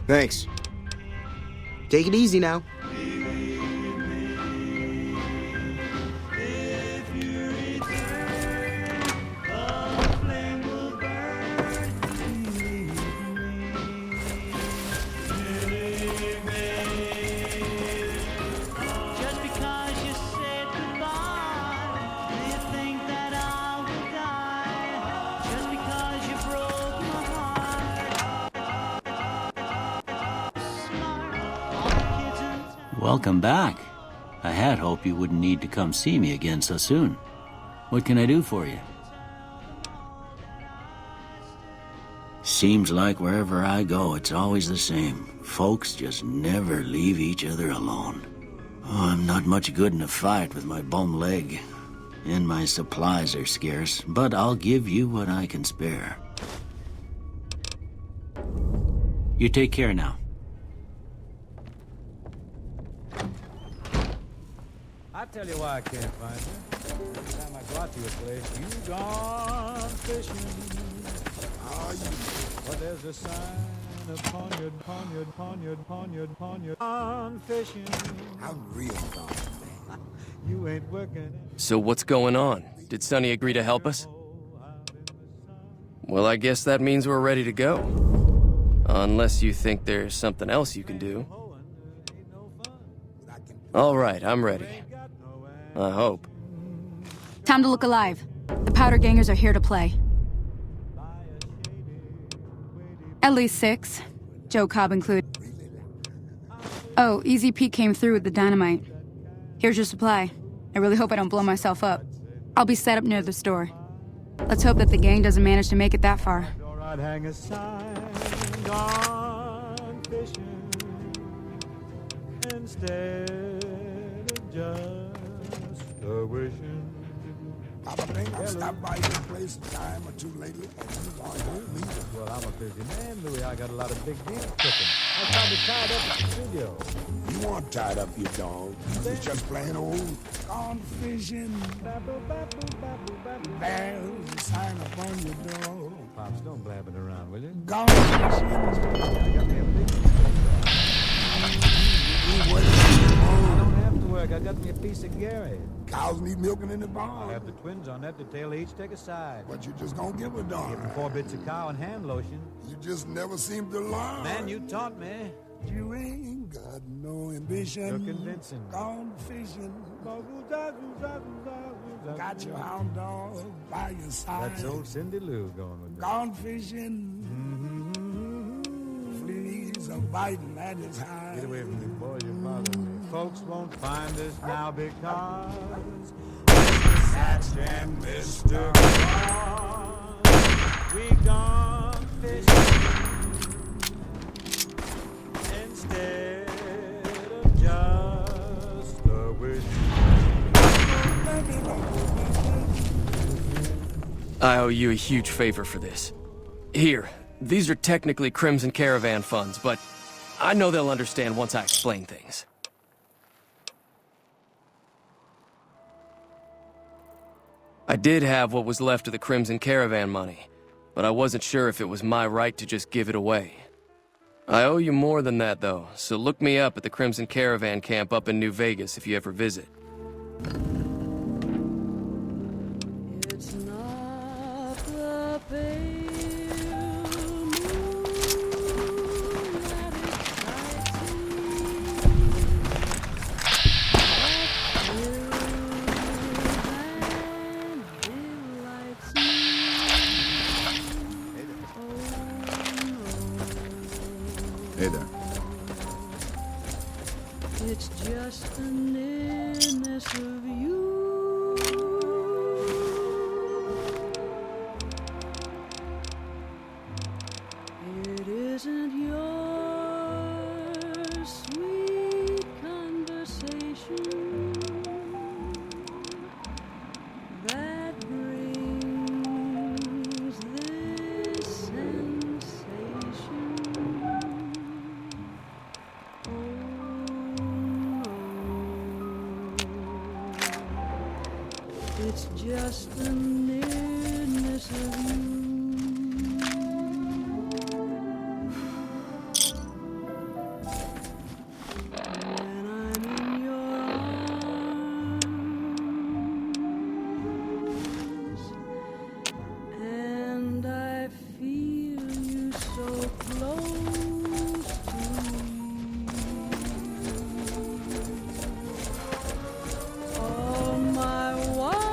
Thanks. Take it easy now. Welcome back. I had hoped you wouldn't need to come see me again so soon. What can I do for you? Seems like wherever I go, it's always the same. Folks just never leave each other alone. Oh, I'm not much good in a fight with my bum leg. And my supplies are scarce, but I'll give you what I can spare. You take care now. I tell you why I can't find you. Every time I go out to your place, you gone fishing. Are you? But there's a sign On fishing. I'm real gone, man. You ain't working. So what's going on? Did Sonny agree to help us? Well, I guess that means we're ready to go. Unless you think there's something else you can do. All right, I'm ready. I hope. Time to look alive. The powder gangers are here to play. At least 6. Joe Cobb included. Oh, Easy Pete came through with the dynamite. Here's your supply. I really hope I don't blow myself up. I'll be set up near the store. Let's hope that the gang doesn't manage to make it that far. I'd hang a sign on fishing instead of just a wishing. Papa think I've stopped by your place a time or two lately, and you want home either. Well, I'm a busy man, Louis. I got a lot of big deals cooking. I'm probably tied up at the studio. You aren't tied up, you dog. You was just plain old gone fishing. There's a sign up on your door. Pops, don't blab it around, will you? Gone fishing. I got me a big I don't have to work. I got me a piece of Gary. Cows need milking in the barn. I have the twins on that detail. They each take a side. But you just don't give a darn. Give them 4 bits of cow and hand lotion. You just never seem to learn. Man, you taught me. You ain't got no ambition. You're convincing. Gone fishing. Got your hound dog by your side. That's old Cindy Lou going with me. Gone fishing. Fleas are biting at his hide. Get away from me, boy. You're bothering me. Folks won't find us now because Mr. Satch and Mr. Claus, we gone fishing instead of just a wish. I owe you a huge favor for this. Here, these are technically Crimson Caravan funds, but I know they'll understand once I explain things. I did have what was left of the Crimson Caravan money, but I wasn't sure if it was my right to just give it away. I owe you more than that, though, so look me up at the Crimson Caravan camp up in New Vegas if you ever visit. It's not the pale moon that excites Hey there. It's just the nearness of you. It isn't your sweet conversation that brings this sensation. It's just the nearness of you. When I'm in your arms, and I feel you so close to me. Oh, my wild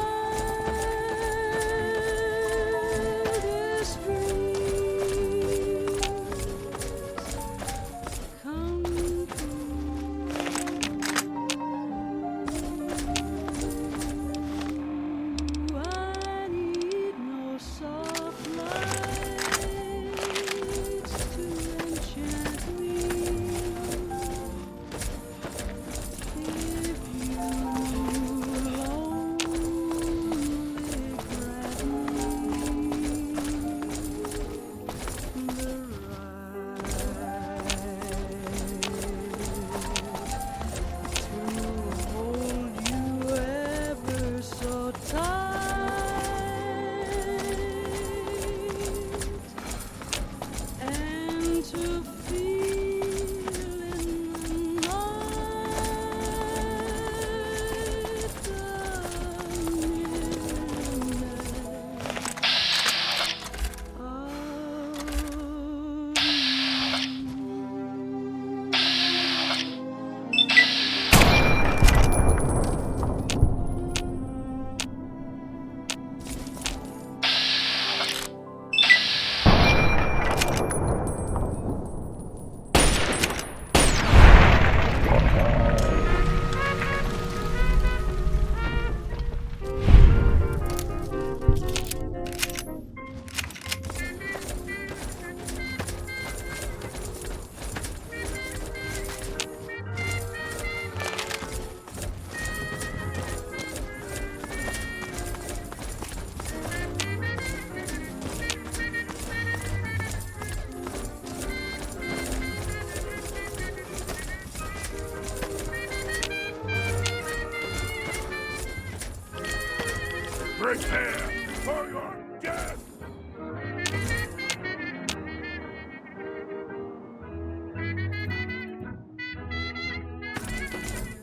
Prepare for your death!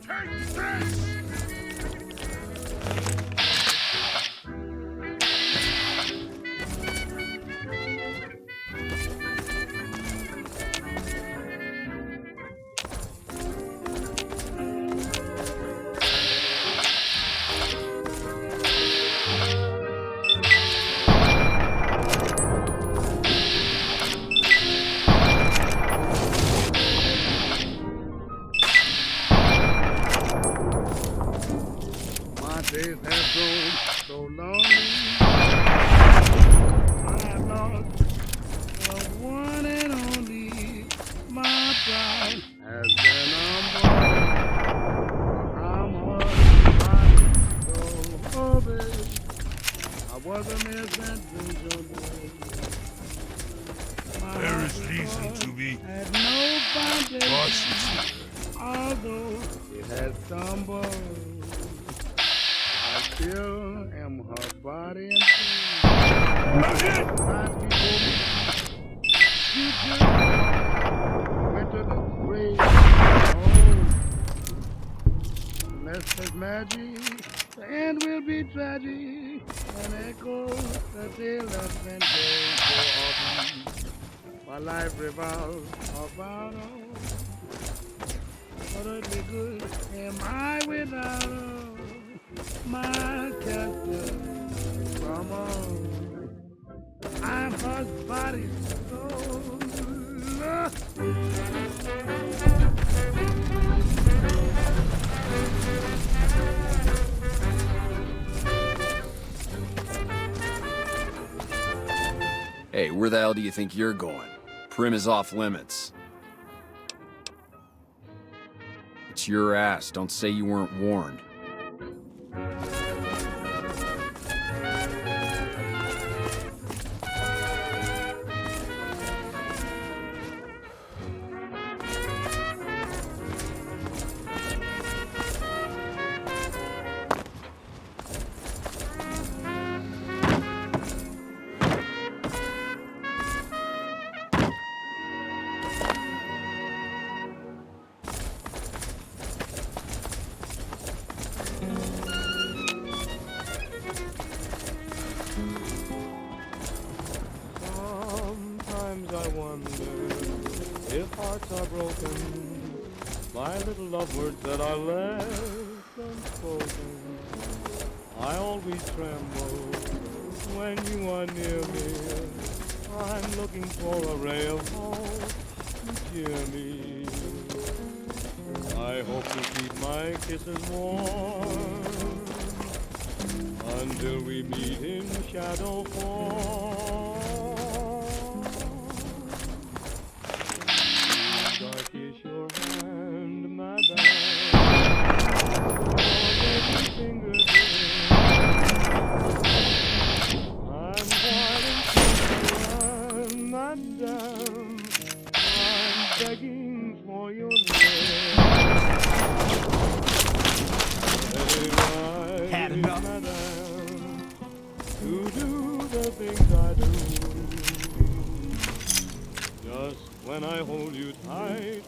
Take this! My days have grown so lonely. I have lost the one and only. My pride has been unborn. I'm so over. I was a misadventure. There is reason to be cautious. Although it has stumbled, I still am her body and soul. Lies before me, future, went to the grave. Oh, unless there's magic, the end will be tragic. And echo the tale that's been told so often. My life revolves about but earthly good am I without my captain from I'm her body soul. Hey, where the hell do you think you're going? Prim is off limits. It's your ass. Don't say you weren't warned. Sometimes I wonder if hearts are broken by little love words that are left unspoken. I always tremble when you are near me. I'm looking for a ray of hope to cheer me. I hope to keep my kisses warm until we meet in shadow form. I kiss your hand, madame, your fingertips. I'm wanting madame, I'm begging for your lips. Had enough, madame, to do the things I do. Just when I hold you tight,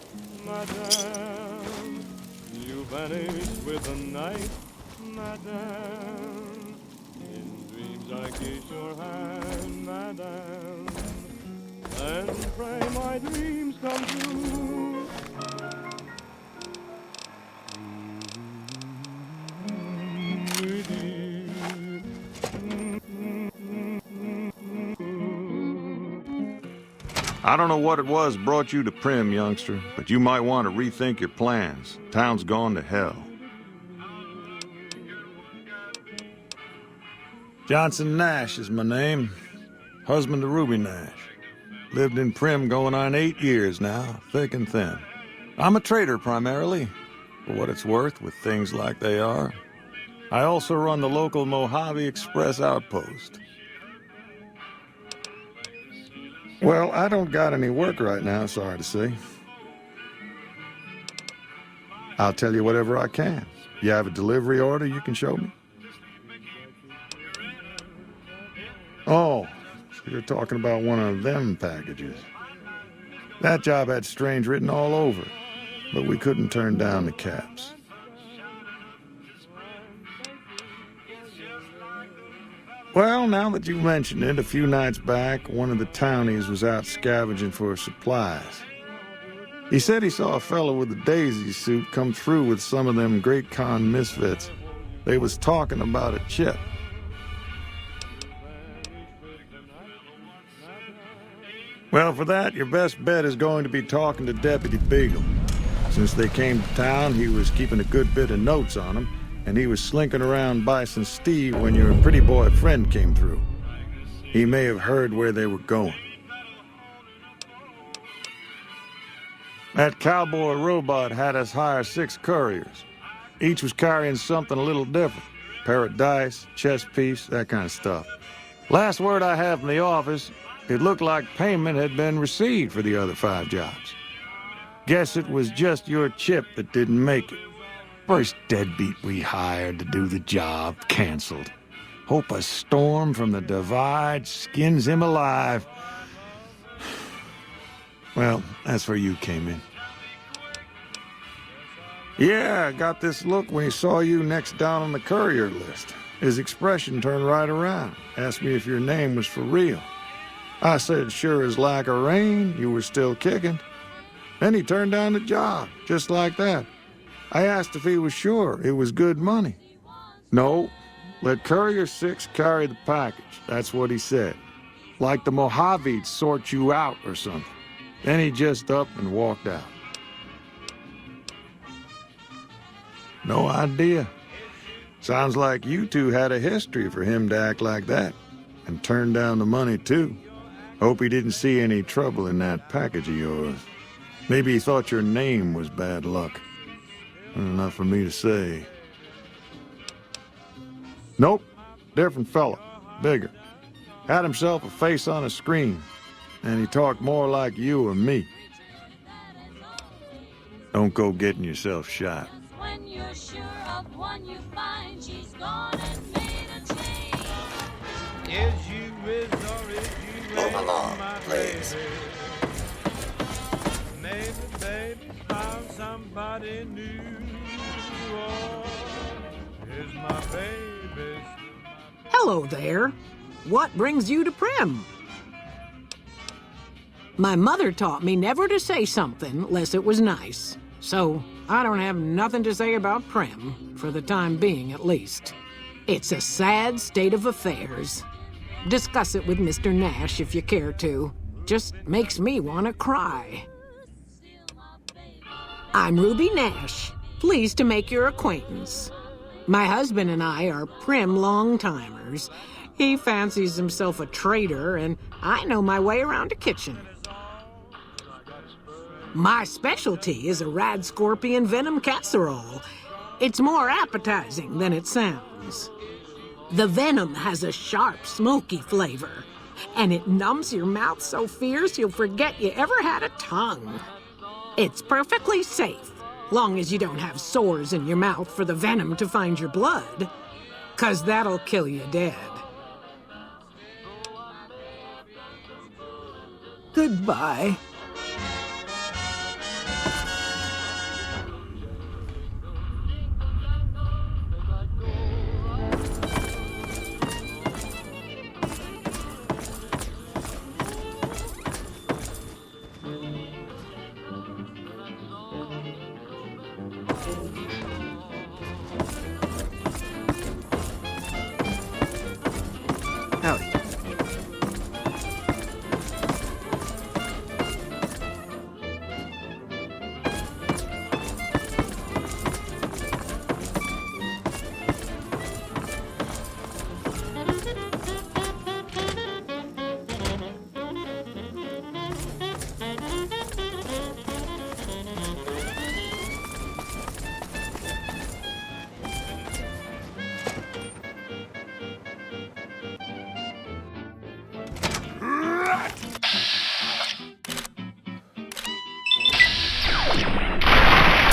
madame, you vanish with the night, madame. In dreams I kiss your hand, madame, and pray my dreams come true. I don't know what it was brought you to Prim, youngster, but you might want to rethink your plans. Town's gone to hell. Johnson Nash is my name. Husband to Ruby Nash. Lived in Prim going on 8 years now, thick and thin. I'm a trader primarily, for what it's worth with things like they are. I also run the local Mojave Express outpost. Well, I don't got any work right now, sorry to say. I'll tell you whatever I can. You have a delivery order you can show me? Oh, so you're talking about one of them packages. That job had strange written all over it, but we couldn't turn down the caps. Well, now that you mention it, a few nights back, one of the townies was out scavenging for supplies. He said he saw a fellow with a daisy suit come through with some of them Great Con misfits. They was talking about a chip. Well, for that, your best bet is going to be talking to Deputy Beagle. Since they came to town, he was keeping a good bit of notes on them, and he was slinking around Bison Steve when your pretty boy friend came through. He may have heard where they were going. That cowboy robot had us hire 6 couriers. Each was carrying something a little different. Pair of dice, chess piece, that kind of stuff. Last word I have from the office, it looked like payment had been received for the other 5 jobs. Guess it was just your chip that didn't make it. First deadbeat we hired to do the job canceled. Hope a storm from the divide skins him alive. Well, that's where you came in. Yeah, I got this look when he saw you next down on the courier list. His expression turned right around, asked me if your name was for real. I said, sure as like a rain, you were still kicking. Then he turned down the job, just like that. I asked if he was sure it was good money. No, let Courier 6 carry the package, that's what he said. Like the Mojave'd sort you out or something. Then he just up and walked out. No idea. Sounds like you two had a history for him to act like that. And turn down the money, too. Hope he didn't see any trouble in that package of yours. Maybe he thought your name was bad luck. Enough for me to say. Nope. Different fella. Bigger. Had himself a face on a screen. And he talked more like you or me. Don't go getting yourself shot. When you're sure of one you find, she's gone and made a change. Is you is or is you Move along, please. Maybe baby found somebody new. Oh, is my baby. Hello there. What brings you to Prim? My mother taught me never to say something unless it was nice. So, I don't have nothing to say about Prim, for the time being at least. It's a sad state of affairs. Discuss it with Mr. Nash if you care to. Just makes me want to cry. I'm Ruby Nash. Pleased to make your acquaintance. My husband and I are Prim long-timers. He fancies himself a trader, and I know my way around a kitchen. My specialty is a rad scorpion venom casserole. It's more appetizing than it sounds. The venom has a sharp, smoky flavor, and it numbs your mouth so fierce you'll forget you ever had a tongue. It's perfectly safe, long as you don't have sores in your mouth for the venom to find your blood, 'cause that'll kill you dead. Goodbye. Howdy.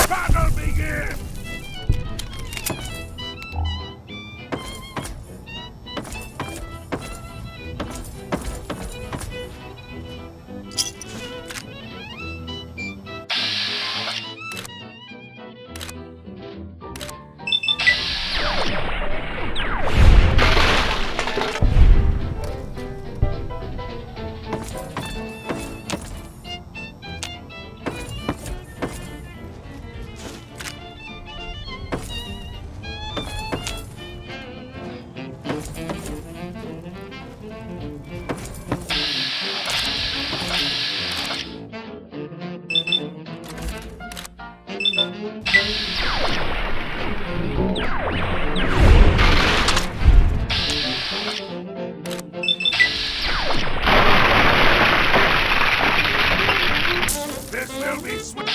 Battle begin! Tell me, sweet.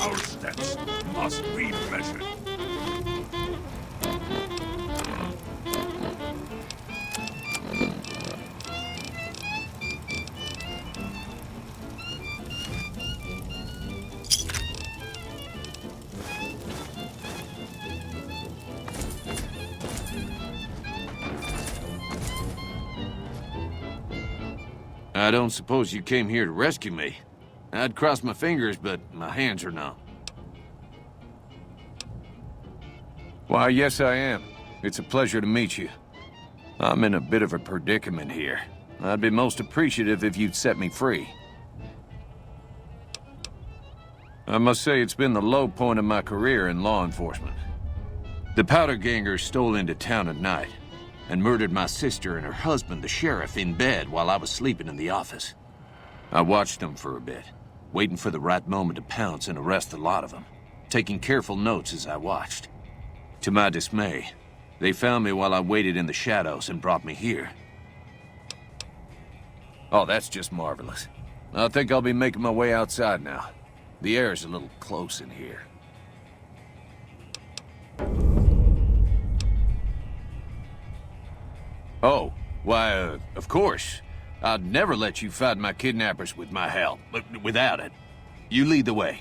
Our steps must be measured. I don't suppose you came here to rescue me. I'd cross my fingers, but my hands are numb. Why, yes, I am. It's a pleasure to meet you. I'm in a bit of a predicament here. I'd be most appreciative if you'd set me free. I must say it's been the low point of my career in law enforcement. The powder gangers stole into town at night and murdered my sister and her husband, the sheriff, in bed while I was sleeping in the office. I watched them for a bit, waiting for the right moment to pounce and arrest the lot of them, taking careful notes as I watched. To my dismay, they found me while I waited in the shadows and brought me here. Oh, that's just marvelous. I think I'll be making my way outside now. The air's a little close in here. Oh, why, of course. I'd never let you fight my kidnappers with my help, but without it. You lead the way.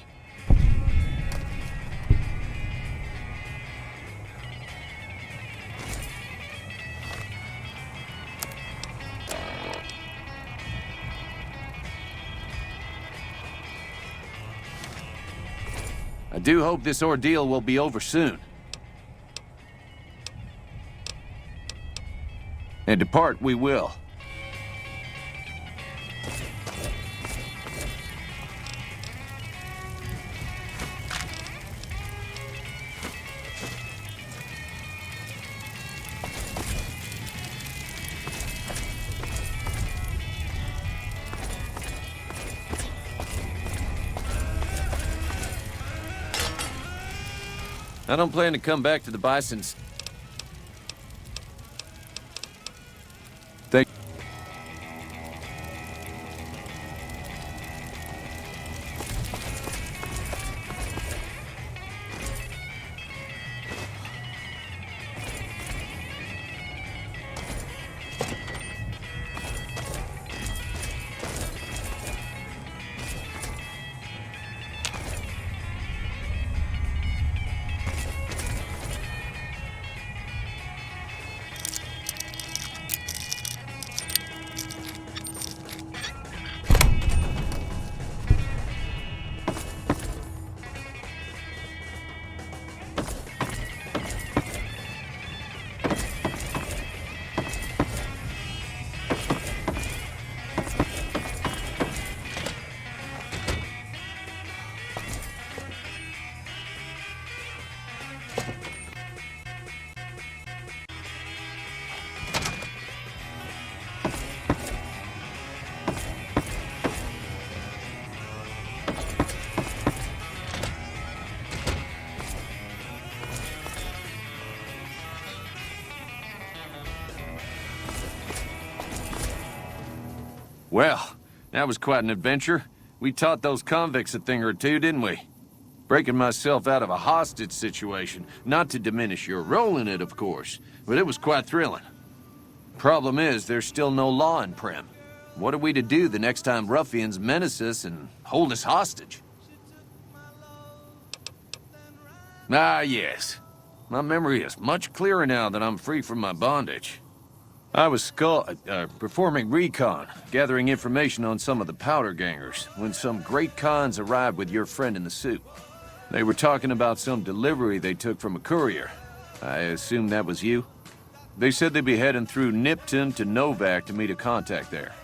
I do hope this ordeal will be over soon. And depart we will. I don't plan to come back to the Bisons. Thank you. Well, that was quite an adventure. We taught those convicts a thing or two, didn't we? Breaking myself out of a hostage situation. Not to diminish your role in it, of course, but it was quite thrilling. Problem is, there's still no law in Prim. What are we to do the next time ruffians menace us and hold us hostage? Ah, yes. My memory is much clearer now that I'm free from my bondage. I was performing recon, gathering information on some of the powder gangers, when some great cons arrived with your friend in the suit. They were talking about some delivery they took from a courier. I assume that was you? They said they'd be heading through Nipton to Novak to meet a contact there.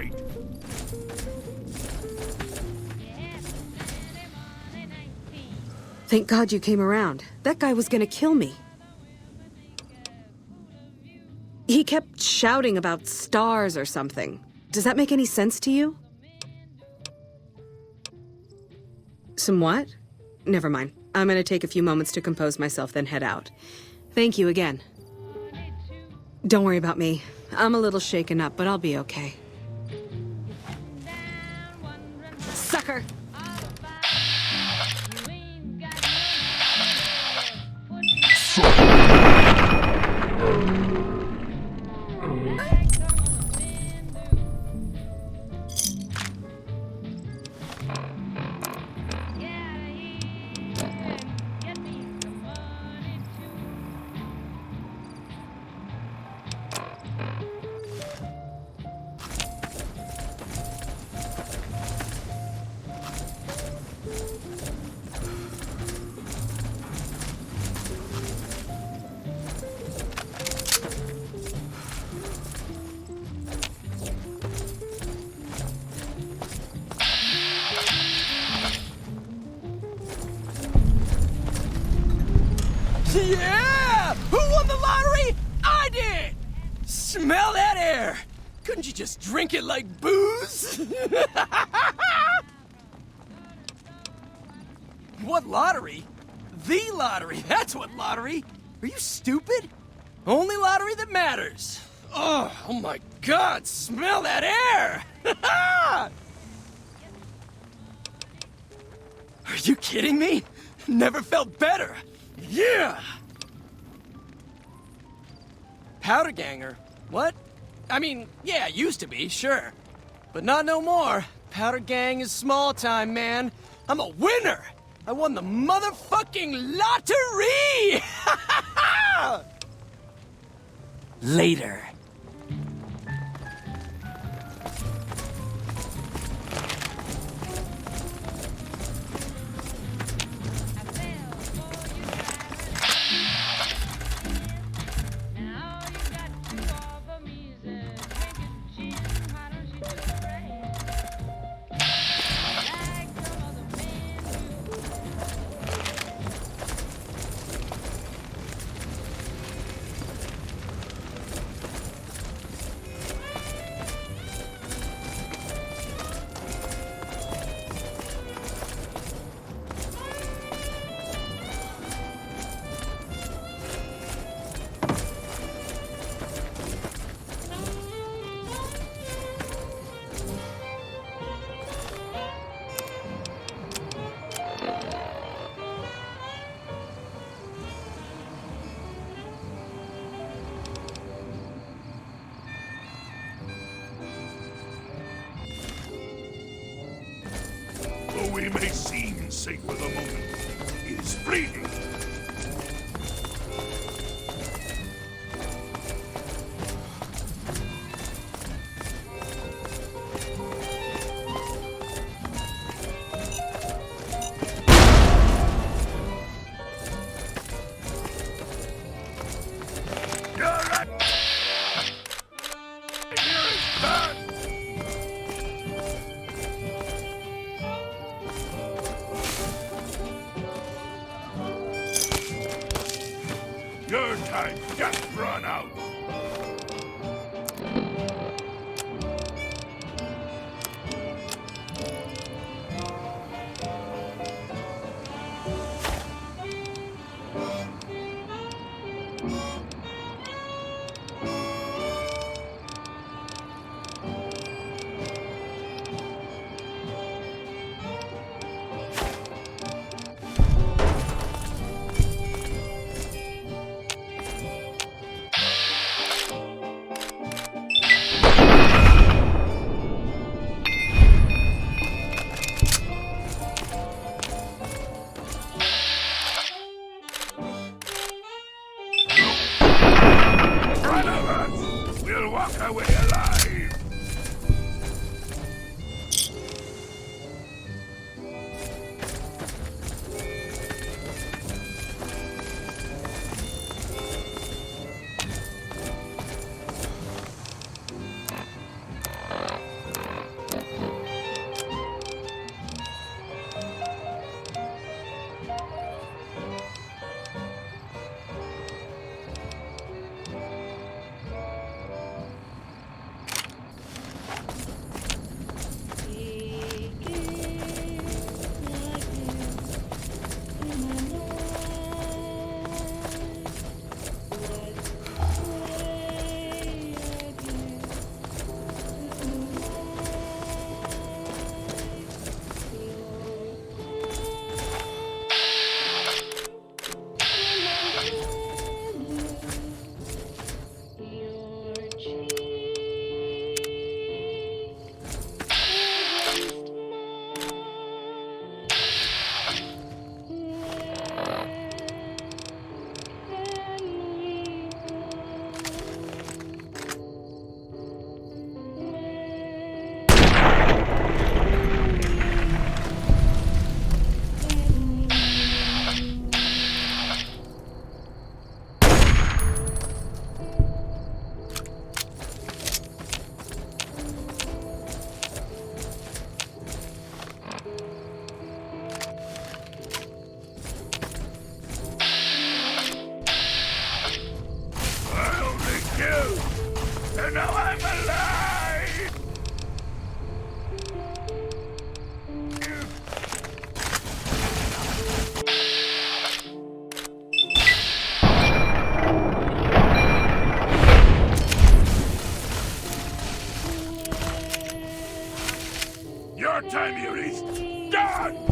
right. Thank God you came around. That guy was gonna kill me. He kept shouting about stars or something. Does that make any sense to you? Some what? Never mind. I'm gonna take a few moments to compose myself, then head out. Thank you again. Don't worry about me. I'm a little shaken up, but I'll be okay. Sucker! Yeah! Who won the lottery? I did! Smell that air! Couldn't you just drink it like booze? What lottery? The lottery, that's what lottery! Are you stupid? Only lottery that matters. Oh my God, smell that air! Are you kidding me? Never felt better. Yeah! Powder ganger? What? I mean, yeah, used to be, sure. But not no more. Powder gang is small time, man. I'm a winner! I won the motherfucking lottery! Later. Though we may seem safe for the moment, it is fleeting. Your time just run out. our time here is done!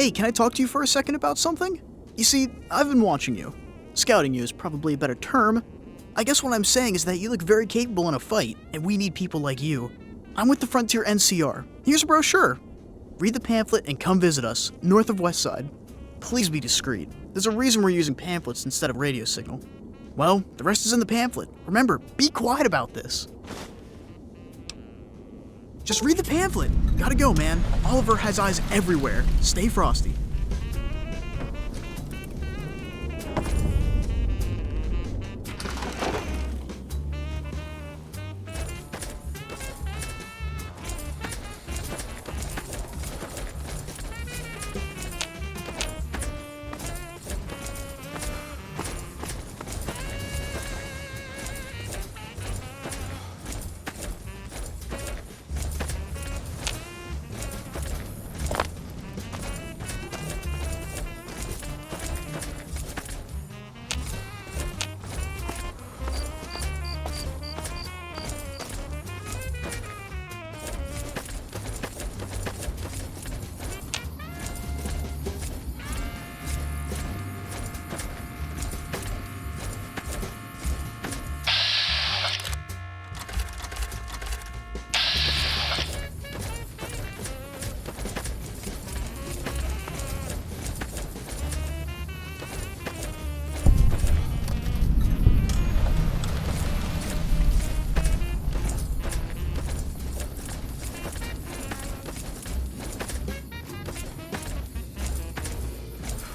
Hey, can I talk to you for a second about something? You see, I've been watching you. Scouting you is probably a better term. I guess what I'm saying is that you look very capable in a fight, and we need people like you. I'm with the Frontier NCR. Here's a brochure. Read the pamphlet and come visit us, north of West Side. Please be discreet. There's a reason we're using pamphlets instead of radio signal. Well, the rest is in the pamphlet. Remember, be quiet about this. Just read the pamphlet. Gotta go, man. Oliver has eyes everywhere. Stay frosty.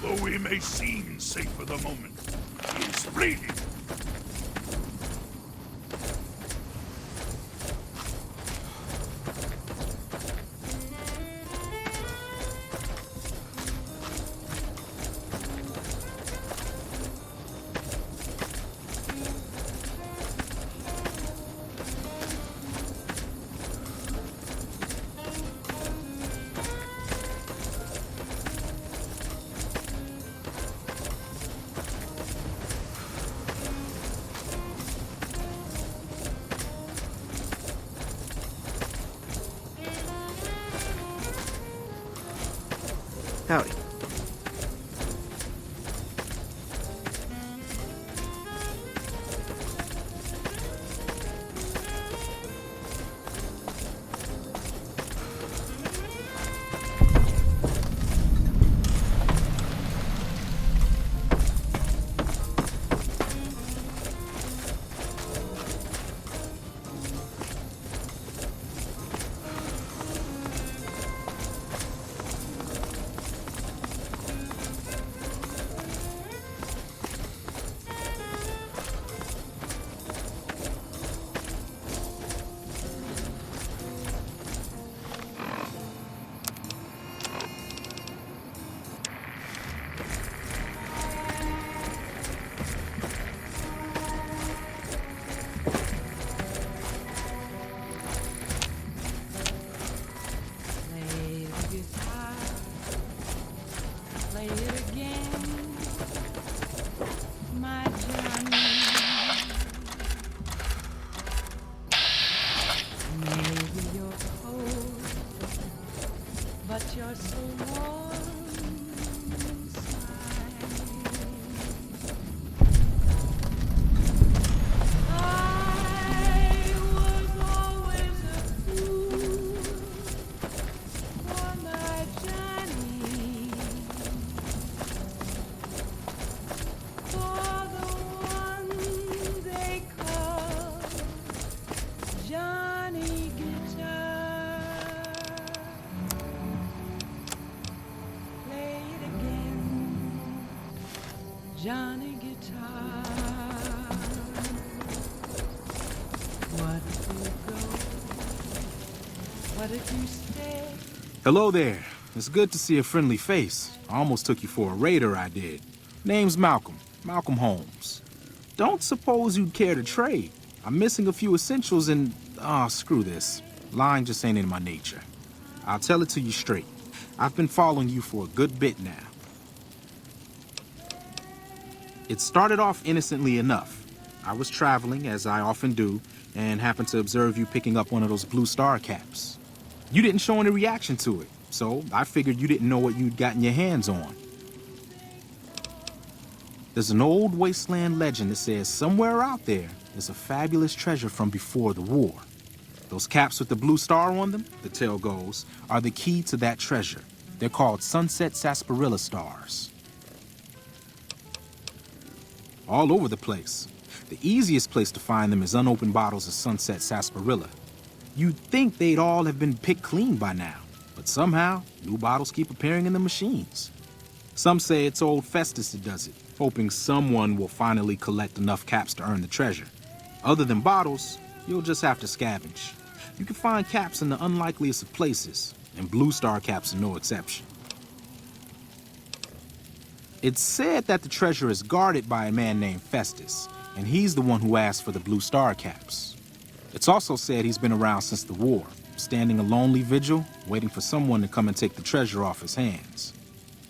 Though we may seem safe for the moment, he is fleeting. Howdy. Play the guitar, play it again. you're so warm inside. I was always a fool for my Johnny, for the one they call Johnny Guitar. Play it again, Johnny Guitar. What if you go? What if you stay? Hello there. It's good to see a friendly face. I almost took you for a raider, I did. Name's Malcolm. Malcolm Holmes. Don't suppose you'd care to trade. I'm missing a few essentials and... screw this. Lying just ain't in my nature. I'll tell it to you straight. I've been following you for a good bit now. It started off innocently enough. I was traveling, as I often do, and happened to observe you picking up one of those blue star caps. You didn't show any reaction to it, so I figured you didn't know what you'd gotten your hands on. There's an old wasteland legend that says somewhere out there is a fabulous treasure from before the war. Those caps with the blue star on them, the tale goes, are the key to that treasure. They're called sunset sarsaparilla stars. All over the place. The easiest place to find them is unopened bottles of sunset sarsaparilla. You'd think they'd all have been picked clean by now, but somehow new bottles keep appearing in the machines. Some say it's old Festus that does it, hoping someone will finally collect enough caps to earn the treasure. Other than bottles, you'll just have to scavenge. You can find caps in the unlikeliest of places, and blue star caps are no exception. It's said that the treasure is guarded by a man named Festus, and he's the one who asked for the blue star caps. It's also said he's been around since the war, standing a lonely vigil, waiting for someone to come and take the treasure off his hands.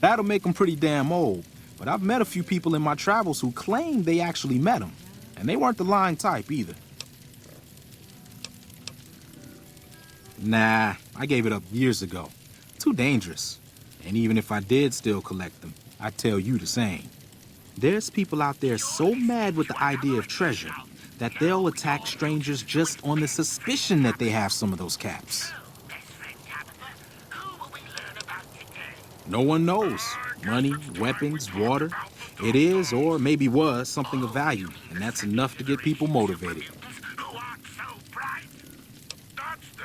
That'll make him pretty damn old, but I've met a few people in my travels who claim they actually met him, and they weren't the lying type either. Nah, I gave it up years ago. Too dangerous. And even if I did still collect them, I'd tell you the same. There's people out there so mad with the idea of treasure that they'll attack strangers just on the suspicion that they have some of those caps. No one knows. Money, weapons, water. It is, or maybe was, something of value, and that's enough to get people motivated.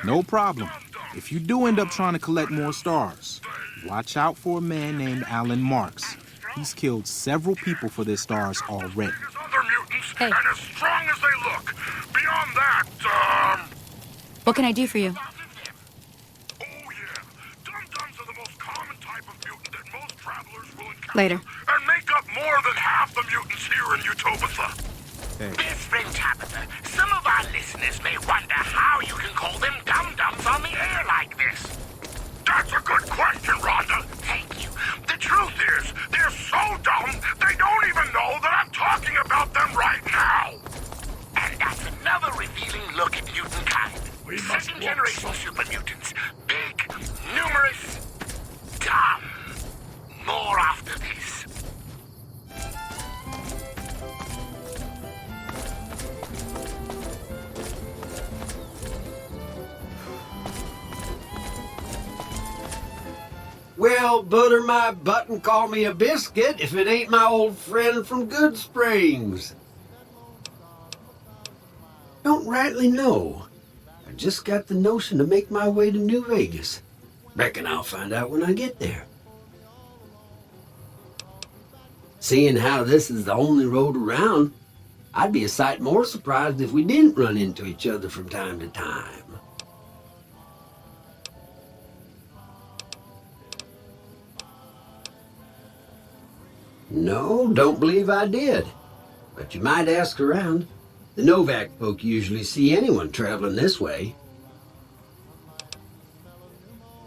No problem. If you do end up trying to collect more stars, watch out for a man named Alan Marks. He's killed several people for their stars already. Other mutants, and as strong as they look. Beyond that, What can I do for you? Later. And make up more than half the mutants here in Utopia. Best friend Tabitha, some of our listeners may wonder how you can call them dum-dums on the air like this. That's a good question, Rhonda. Thank you. The truth is, they're so dumb, they don't even know that I'm talking about them right now. And that's another revealing look at mutant kind. Second-generation super mutants. Big, numerous, dumb. More after this. Well, butter my butt and call me a biscuit if it ain't my old friend from Good Springs. Don't rightly know. I just got the notion to make my way to New Vegas. Reckon I'll find out when I get there. Seeing how this is the only road around, I'd be a sight more surprised if we didn't run into each other from time to time. No, don't believe I did. But you might ask around. The Novak folk usually see anyone traveling this way.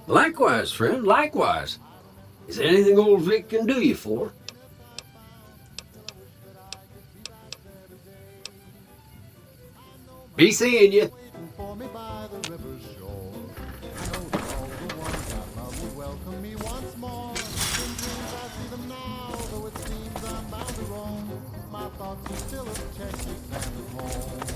Likewise, friend, likewise. Is there anything old Vic can do you for? Be seeing you. welcome me once more. In dreams I see them now, though it seems I'm bound to roam. My thoughts are still of Texas and of home.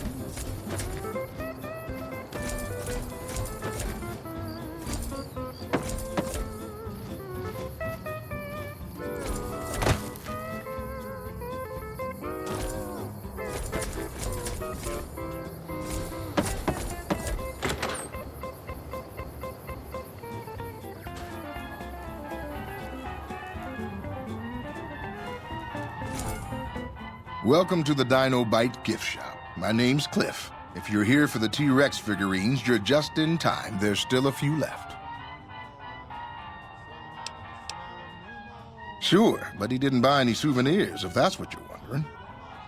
Welcome to the Dino Bite gift shop. My name's Cliff. If you're here for the T-Rex figurines, you're just in time. There's still a few left. Sure, but he didn't buy any souvenirs, if that's what you're wondering.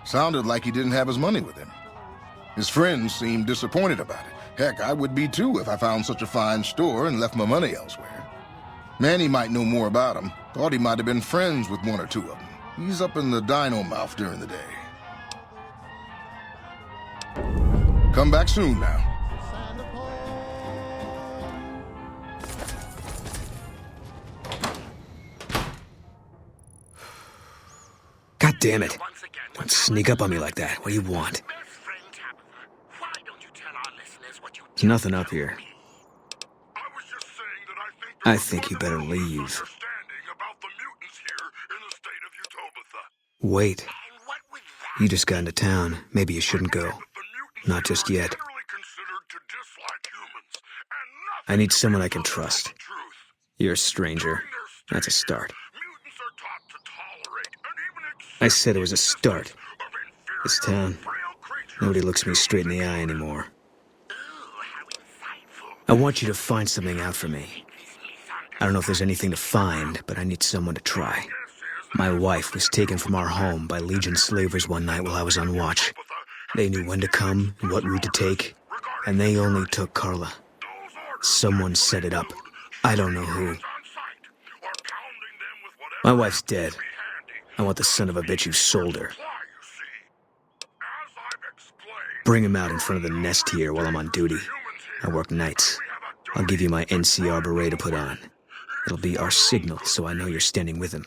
Sounded like he didn't have his money with him. His friends seemed disappointed about it. Heck, I would be too if I found such a fine store and left my money elsewhere. Manny might know more about him. Thought he might have been friends with one or two of them. He's up in the dino mouth during the day. Come back soon now. God damn it. Don't sneak up on me like that. What do you want? There's nothing up here. I think you better leave. Wait. You just got into town. Maybe you shouldn't go. Not just yet. I need someone I can trust. You're a stranger. That's a start. I said it was a start. This town, nobody looks me straight in the eye anymore. I want you to find something out for me. I don't know if there's anything to find, but I need someone to try. My wife was taken from our home by Legion slavers one night while I was on watch. They knew when to come and what route to take, and they only took Carla. Someone set it up. I don't know who. My wife's dead. I want the son of a bitch who sold her. Bring him out in front of the nest here while I'm on duty. I work nights. I'll give you my NCR beret to put on. It'll be our signal so I know you're standing with him.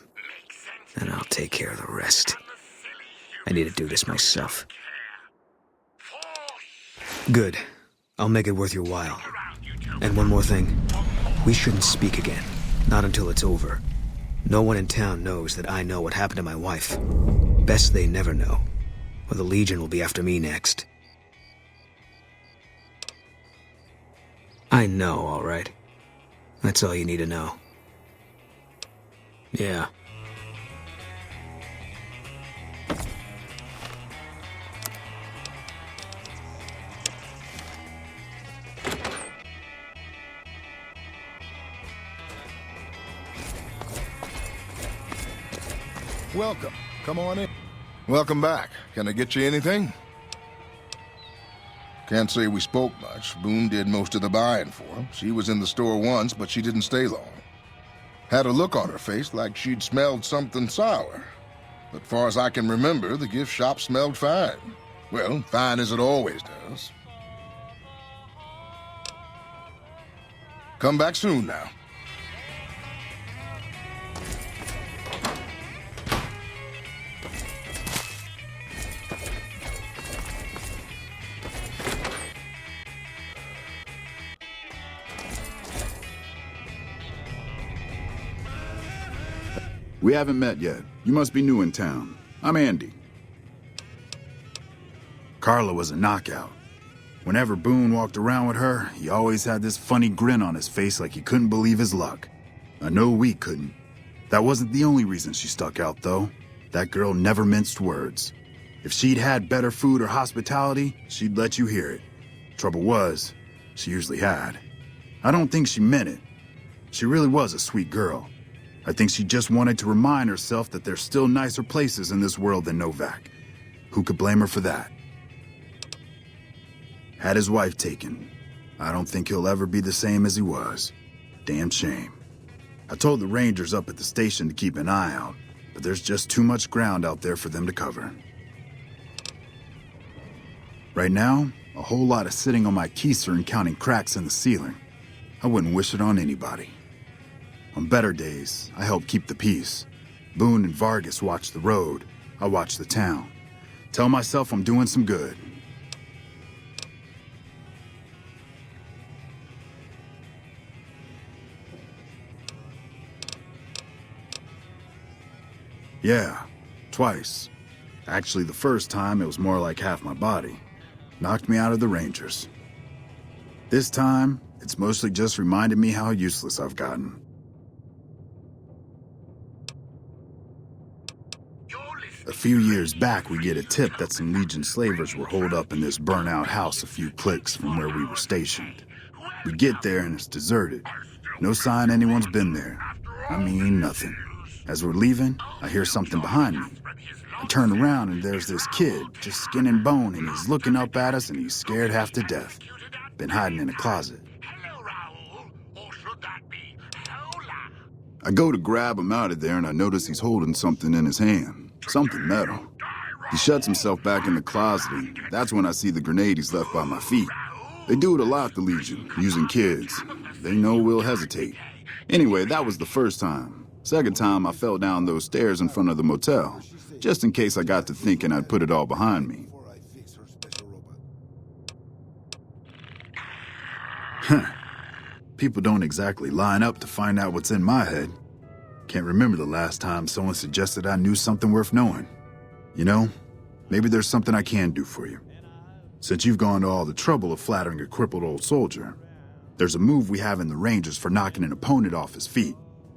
And I'll take care of the rest. I need to do this myself. Good. I'll make it worth your while. And one more thing. We shouldn't speak again. Not until it's over. No one in town knows that I know what happened to my wife. Best they never know. Or the Legion will be after me next. I know, all right. That's all you need to know. Yeah. Welcome. Come on in. Welcome back. Can I get you anything? Can't say we spoke much. Boone did most of the buying for him. She was in the store once, but she didn't stay long. Had a look on her face like she'd smelled something sour. But far as I can remember, the gift shop smelled fine. Well, fine as it always does. Come back soon now. We haven't met yet. You must be new in town. I'm Andy. Carla was a knockout. Whenever Boone walked around with her, he always had this funny grin on his face like he couldn't believe his luck. I know we couldn't. That wasn't the only reason she stuck out, though. That girl never minced words. If she'd had better food or hospitality, she'd let you hear it. Trouble was, she usually had. I don't think she meant it. She really was a sweet girl. I think she just wanted to remind herself that there's still nicer places in this world than Novak. Who could blame her for that? Had his wife taken. I don't think he'll ever be the same as he was. Damn shame. I told the Rangers up at the station to keep an eye out, but there's just too much ground out there for them to cover. Right now, a whole lot of sitting on my keister and counting cracks in the ceiling. I wouldn't wish it on anybody. On better days, I help keep the peace. Boone and Vargas watch the road. I watch the town. Tell myself I'm doing some good. Yeah, twice. Actually, the first time it was more like half my body. Knocked me out of the Rangers. This time, it's mostly just reminded me how useless I've gotten. A few years back, we get a tip that some Legion slavers were holed up in this burnt-out house a few clicks from where we were stationed. We get there and it's deserted. No sign anyone's been there. I mean, nothing. As we're leaving, I hear something behind me. I turn around and there's this kid, just skin and bone, and he's looking up at us and he's scared half to death. Been hiding in a closet. I go to grab him out of there and I notice he's holding something in his hand. Something metal. He shuts himself back in the closet and that's when I see the grenade he's left by my feet. They do it a lot, the Legion, using kids. They know we'll hesitate. Anyway, that was the first time. Second time, I fell down those stairs in front of the motel, just in case I got to thinking I'd put it all behind me. Huh. People don't exactly line up to find out what's in my head. Can't remember the last time someone suggested I knew something worth knowing. You know, maybe there's something I can do for you. Since you've gone to all the trouble of flattering a crippled old soldier, there's a move we have in the Rangers for knocking an opponent off his feet.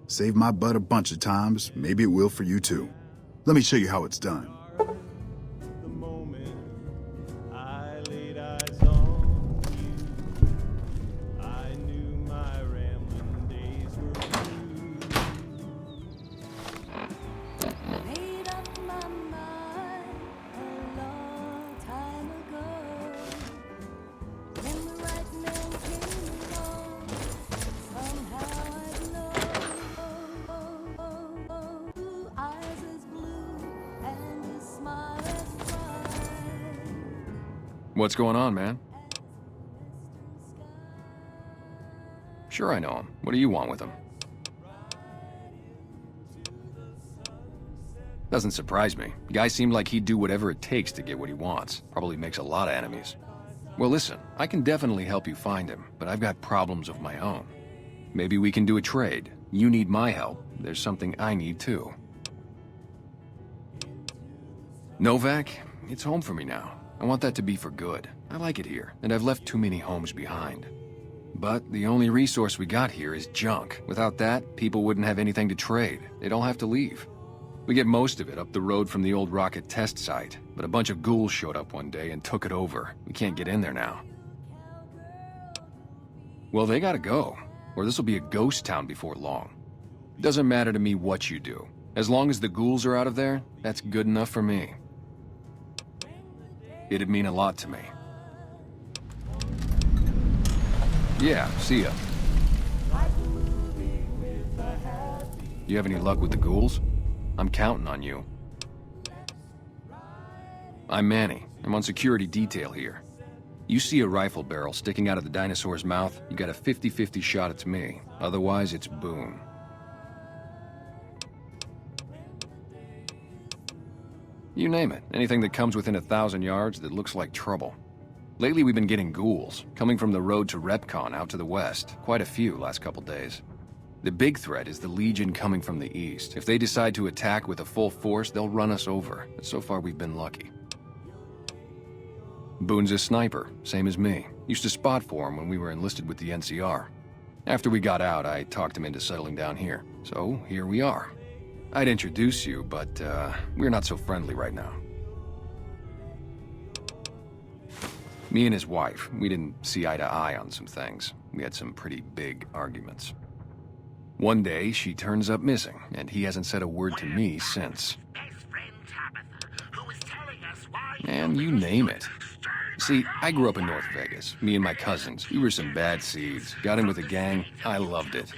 Saved my butt a bunch of times, maybe it will for you too. Let me show you how it's done. What's going on, man? Sure I know him. What do you want with him? Doesn't surprise me. Guy seemed like he'd do whatever it takes to get what he wants. Probably makes a lot of enemies. Well, listen, I can definitely help you find him, but I've got problems of my own. Maybe we can do a trade. You need my help. There's something I need too. Novak, it's home for me now. I want that to be for good. I like it here, and I've left too many homes behind. But the only resource we got here is junk. Without that, people wouldn't have anything to trade. They'd all have to leave. We get most of it up the road from the old rocket test site, but a bunch of ghouls showed up one day and took it over. We can't get in there now. Well, they gotta go, or this'll be a ghost town before long. Doesn't matter to me what you do. As long as the ghouls are out of there, that's good enough for me. It'd mean a lot to me. Yeah, see ya. You have any luck with the ghouls? I'm counting on you. I'm Manny. I'm on security detail here. You see a rifle barrel sticking out of the dinosaur's mouth, you got a 50-50 shot it's me. Otherwise, it's Boone. You name it. Anything that comes within 1,000 yards that looks like trouble. Lately, we've been getting ghouls, coming from the road to Repcon out to the west. Quite a few last couple days. The big threat is the Legion coming from the east. If they decide to attack with a full force, they'll run us over. But so far, we've been lucky. Boone's a sniper, same as me. Used to spot for him when we were enlisted with the NCR. After we got out, I talked him into settling down here. So, here we are. I'd introduce you, but we're not so friendly right now. Me and his wife, we didn't see eye to eye on some things. We had some pretty big arguments. One day, she turns up missing, and he hasn't said a word to me since. And you name it. See, I grew up in North Vegas. Me and my cousins, we were some bad seeds. Got in with a gang, I loved it.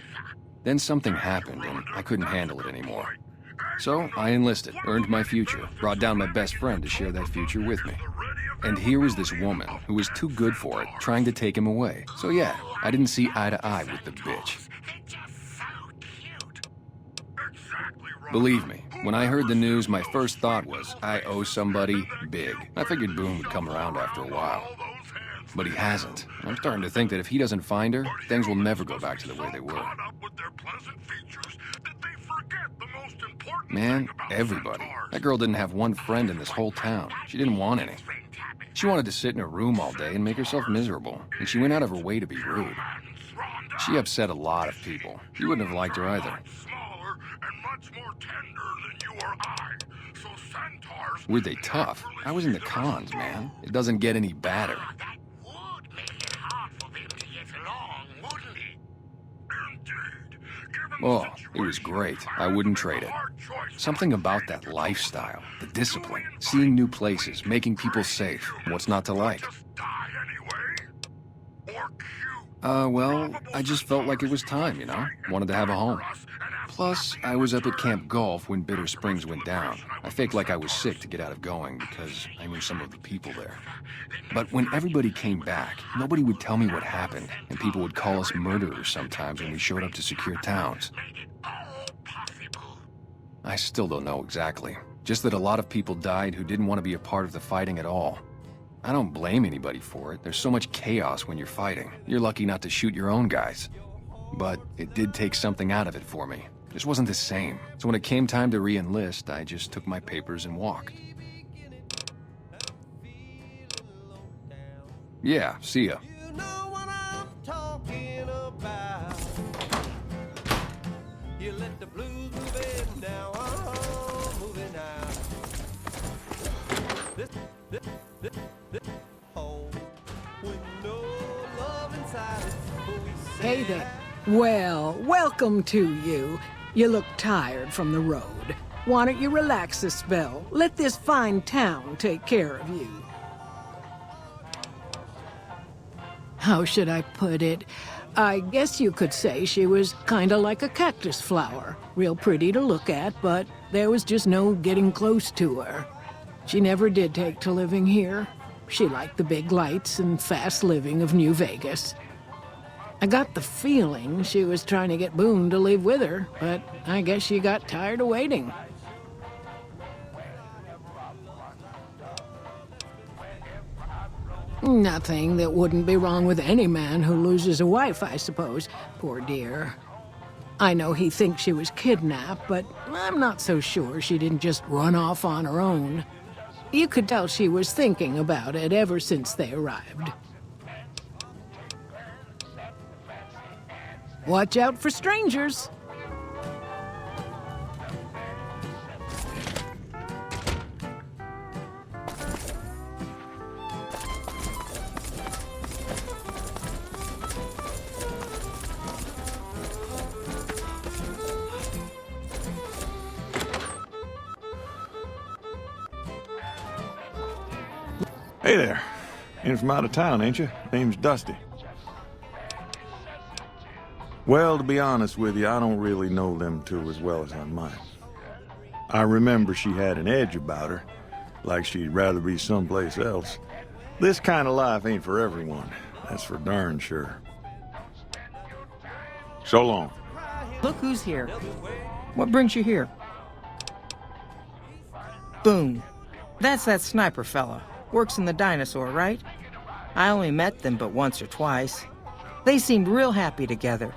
Then something happened, and I couldn't handle it anymore. So I enlisted, earned my future, brought down my best friend to share that future with me. And here was this woman who was too good for it, trying to take him away. So yeah, I didn't see eye to eye with the bitch. Believe me, when I heard the news, my first thought was, I owe somebody big. I figured Boone would come around after a while. But he hasn't. I'm starting to think that if he doesn't find her, things will never go back to the way they were. Man, everybody. That girl didn't have one friend in this whole town. She didn't want any. She wanted to sit in her room all day and make herself miserable, and she went out of her way to be rude. She upset a lot of people. You wouldn't have liked her either. Were they tough? I was in the cons, man. It doesn't get any badder. Oh, it was great. I wouldn't trade it. Something about that lifestyle, the discipline, seeing new places, making people safe. What's not to like? Well, I just felt like it was time, you know? Wanted to have a home. Plus, I was up at Camp Golf when Bitter Springs went down. I faked like I was sick to get out of going because I knew some of the people there. But when everybody came back, nobody would tell me what happened, and people would call us murderers sometimes when we showed up to secure towns. I still don't know exactly. Just that a lot of people died who didn't want to be a part of the fighting at all. I don't blame anybody for it. There's so much chaos when you're fighting. You're lucky not to shoot your own guys. But it did take something out of it for me. It just wasn't the same. So when it came time to re-enlist, I just took my papers and walked. Yeah, see ya. You let the blues move in now, moving now. This home with no love inside it. Hey there. Well, welcome to you. You look tired from the road. Why don't you relax a spell? Let this fine town take care of you. How should I put it? I guess you could say she was kinda like a cactus flower. Real pretty to look at, but there was just no getting close to her. She never did take to living here. She liked the big lights and fast living of New Vegas. I got the feeling she was trying to get Boone to leave with her, but I guess she got tired of waiting. Nothing that wouldn't be wrong with any man who loses a wife, I suppose. Poor dear. I know he thinks she was kidnapped, but I'm not so sure she didn't just run off on her own. You could tell she was thinking about it ever since they arrived. Watch out for strangers. Hey there. In from out of town, ain't you? Name's Dusty. Well, to be honest with you, I don't really know them two as well as I might. I remember she had an edge about her, like she'd rather be someplace else. This kind of life ain't for everyone, that's for darn sure. So long. Look who's here. What brings you here? Boone. That's that sniper fella. Works in the dinosaur, right? I only met them but once or twice. They seemed real happy together.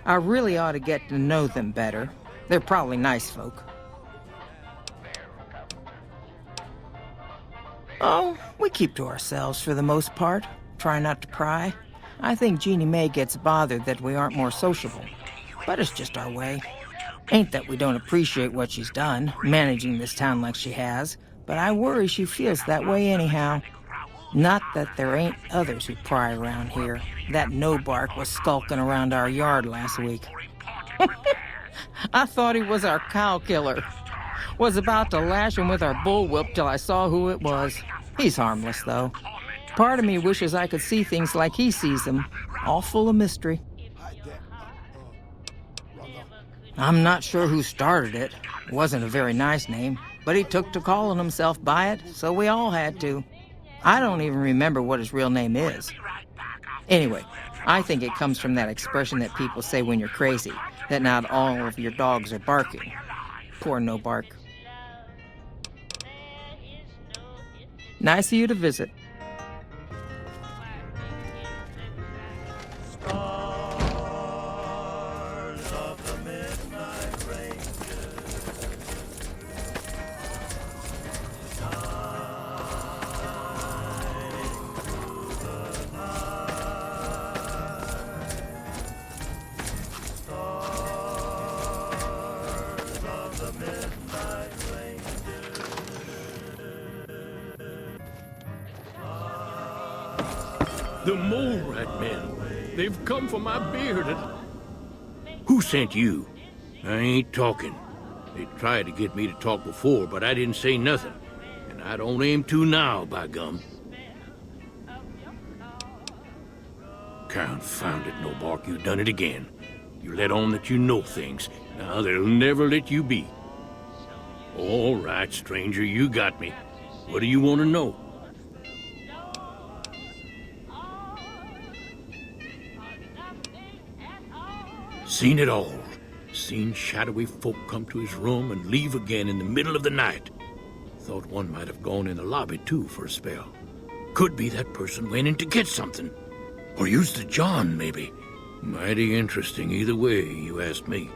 I really ought to get to know them better. They're probably nice folk. Oh, we keep to ourselves for the most part. Try not to pry. I think Jeannie Mae gets bothered that we aren't more sociable. But it's just our way. Ain't that we don't appreciate what she's done, managing this town like she has, but I worry she feels that way anyhow. Not that there ain't others who pry around here. That no-bark was skulking around our yard last week. I thought he was our cow killer. Was about to lash him with our bullwhip till I saw who it was. He's harmless, though. Part of me wishes I could see things like he sees them, all full of mystery. I'm not sure who started it. Wasn't a very nice name, but he took to calling himself by it, so we all had to. I don't even remember what his real name is. Anyway, I think it comes from that expression that people say when you're crazy, that not all of your dogs are barking. Poor No Bark. Nice of you to visit. The mole rat men. They've come for my beard and... Who sent you? I ain't talking. They tried to get me to talk before, but I didn't say nothing. And I don't aim to now, by gum. Confound it, No Bark, you done it again. You let on that you know things. Now they'll never let you be. All right, stranger, you got me. What do you want to know? Seen it all. Seen shadowy folk come to his room and leave again in the middle of the night. Thought one might have gone in the lobby, too, for a spell. Could be that person went in to get something. Or used the John, maybe. Mighty interesting either way, you asked me.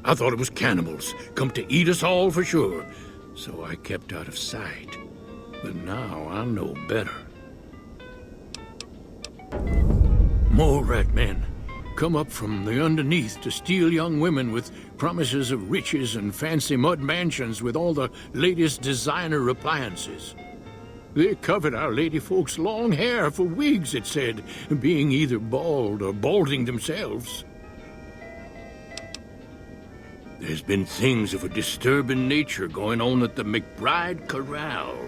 I thought it was cannibals, come to eat us all for sure. So I kept out of sight. But now I know better. Mole rat men. Come up from the underneath to steal young women with promises of riches and fancy mud mansions with all the latest designer appliances. They covered our lady folks' long hair for wigs, it said, being either bald or balding themselves. There's been things of a disturbing nature going on at the McBride Corral.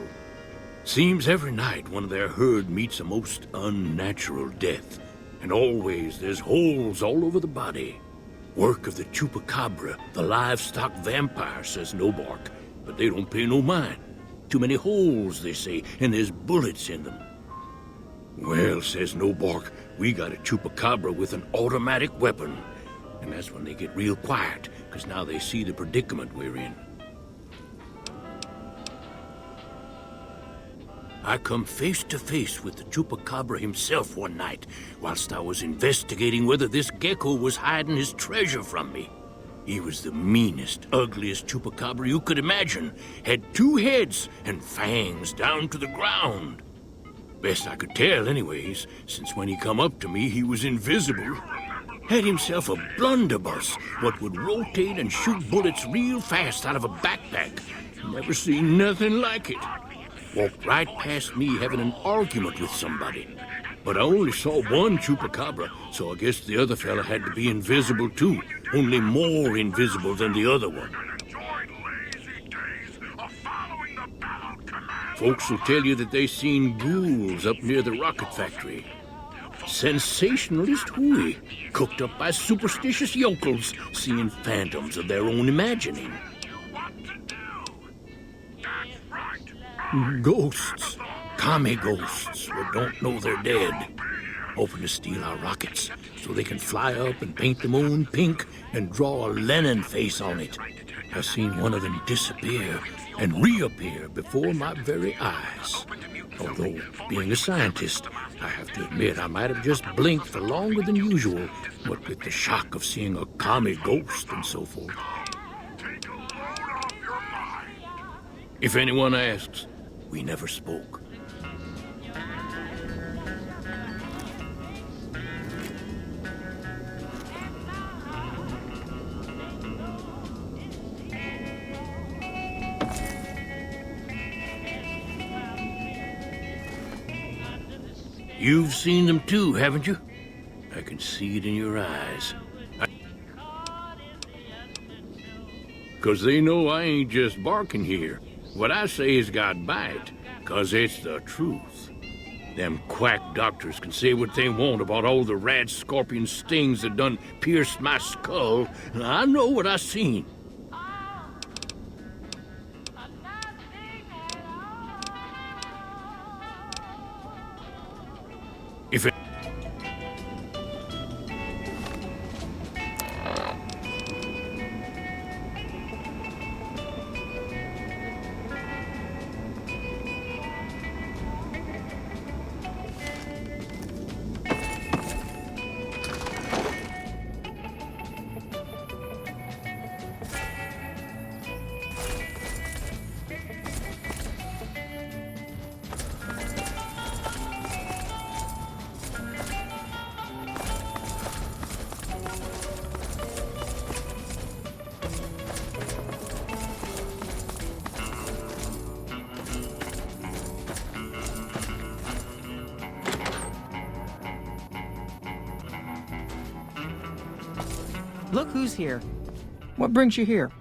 Seems every night one of their herd meets a most unnatural death. And always there's holes all over the body. Work of the chupacabra, the livestock vampire, says No Bark. But they don't pay no mind. Too many holes, they say, and there's bullets in them. Well, says No Bark, we got a chupacabra with an automatic weapon. And that's when they get real quiet, because now they see the predicament we're in. I come face to face with the chupacabra himself one night, whilst I was investigating whether this gecko was hiding his treasure from me. He was the meanest, ugliest chupacabra you could imagine. Had 2 heads and fangs down to the ground. Best I could tell anyways, since when he come up to me he was invisible. Had himself a blunderbuss, what would rotate and shoot bullets real fast out of a backpack. Never seen nothing like it. Walked right past me having an argument with somebody. But I only saw one chupacabra, so I guess the other fella had to be invisible too. Only more invisible than the other one. Folks will tell you that they seen ghouls up near the rocket factory. Sensationalist hooey, cooked up by superstitious yokels, seeing phantoms of their own imagining. Ghosts. Commie ghosts who don't know they're dead. Hoping to steal our rockets so they can fly up and paint the moon pink and draw a Lenin face on it. I've seen one of them disappear and reappear before my very eyes. Although, being a scientist, I have to admit I might have just blinked for longer than usual, what with the shock of seeing a commie ghost and so forth. If anyone asks, we never spoke. You've seen them too, haven't you? I can see it in your eyes. 'Cause they know I ain't just barking here. What I say's got bite, 'cause it's the truth. Them quack doctors can say what they want about all the rad scorpion stings that done pierced my skull, and I know what I seen. If it... Look who's here. What brings you here?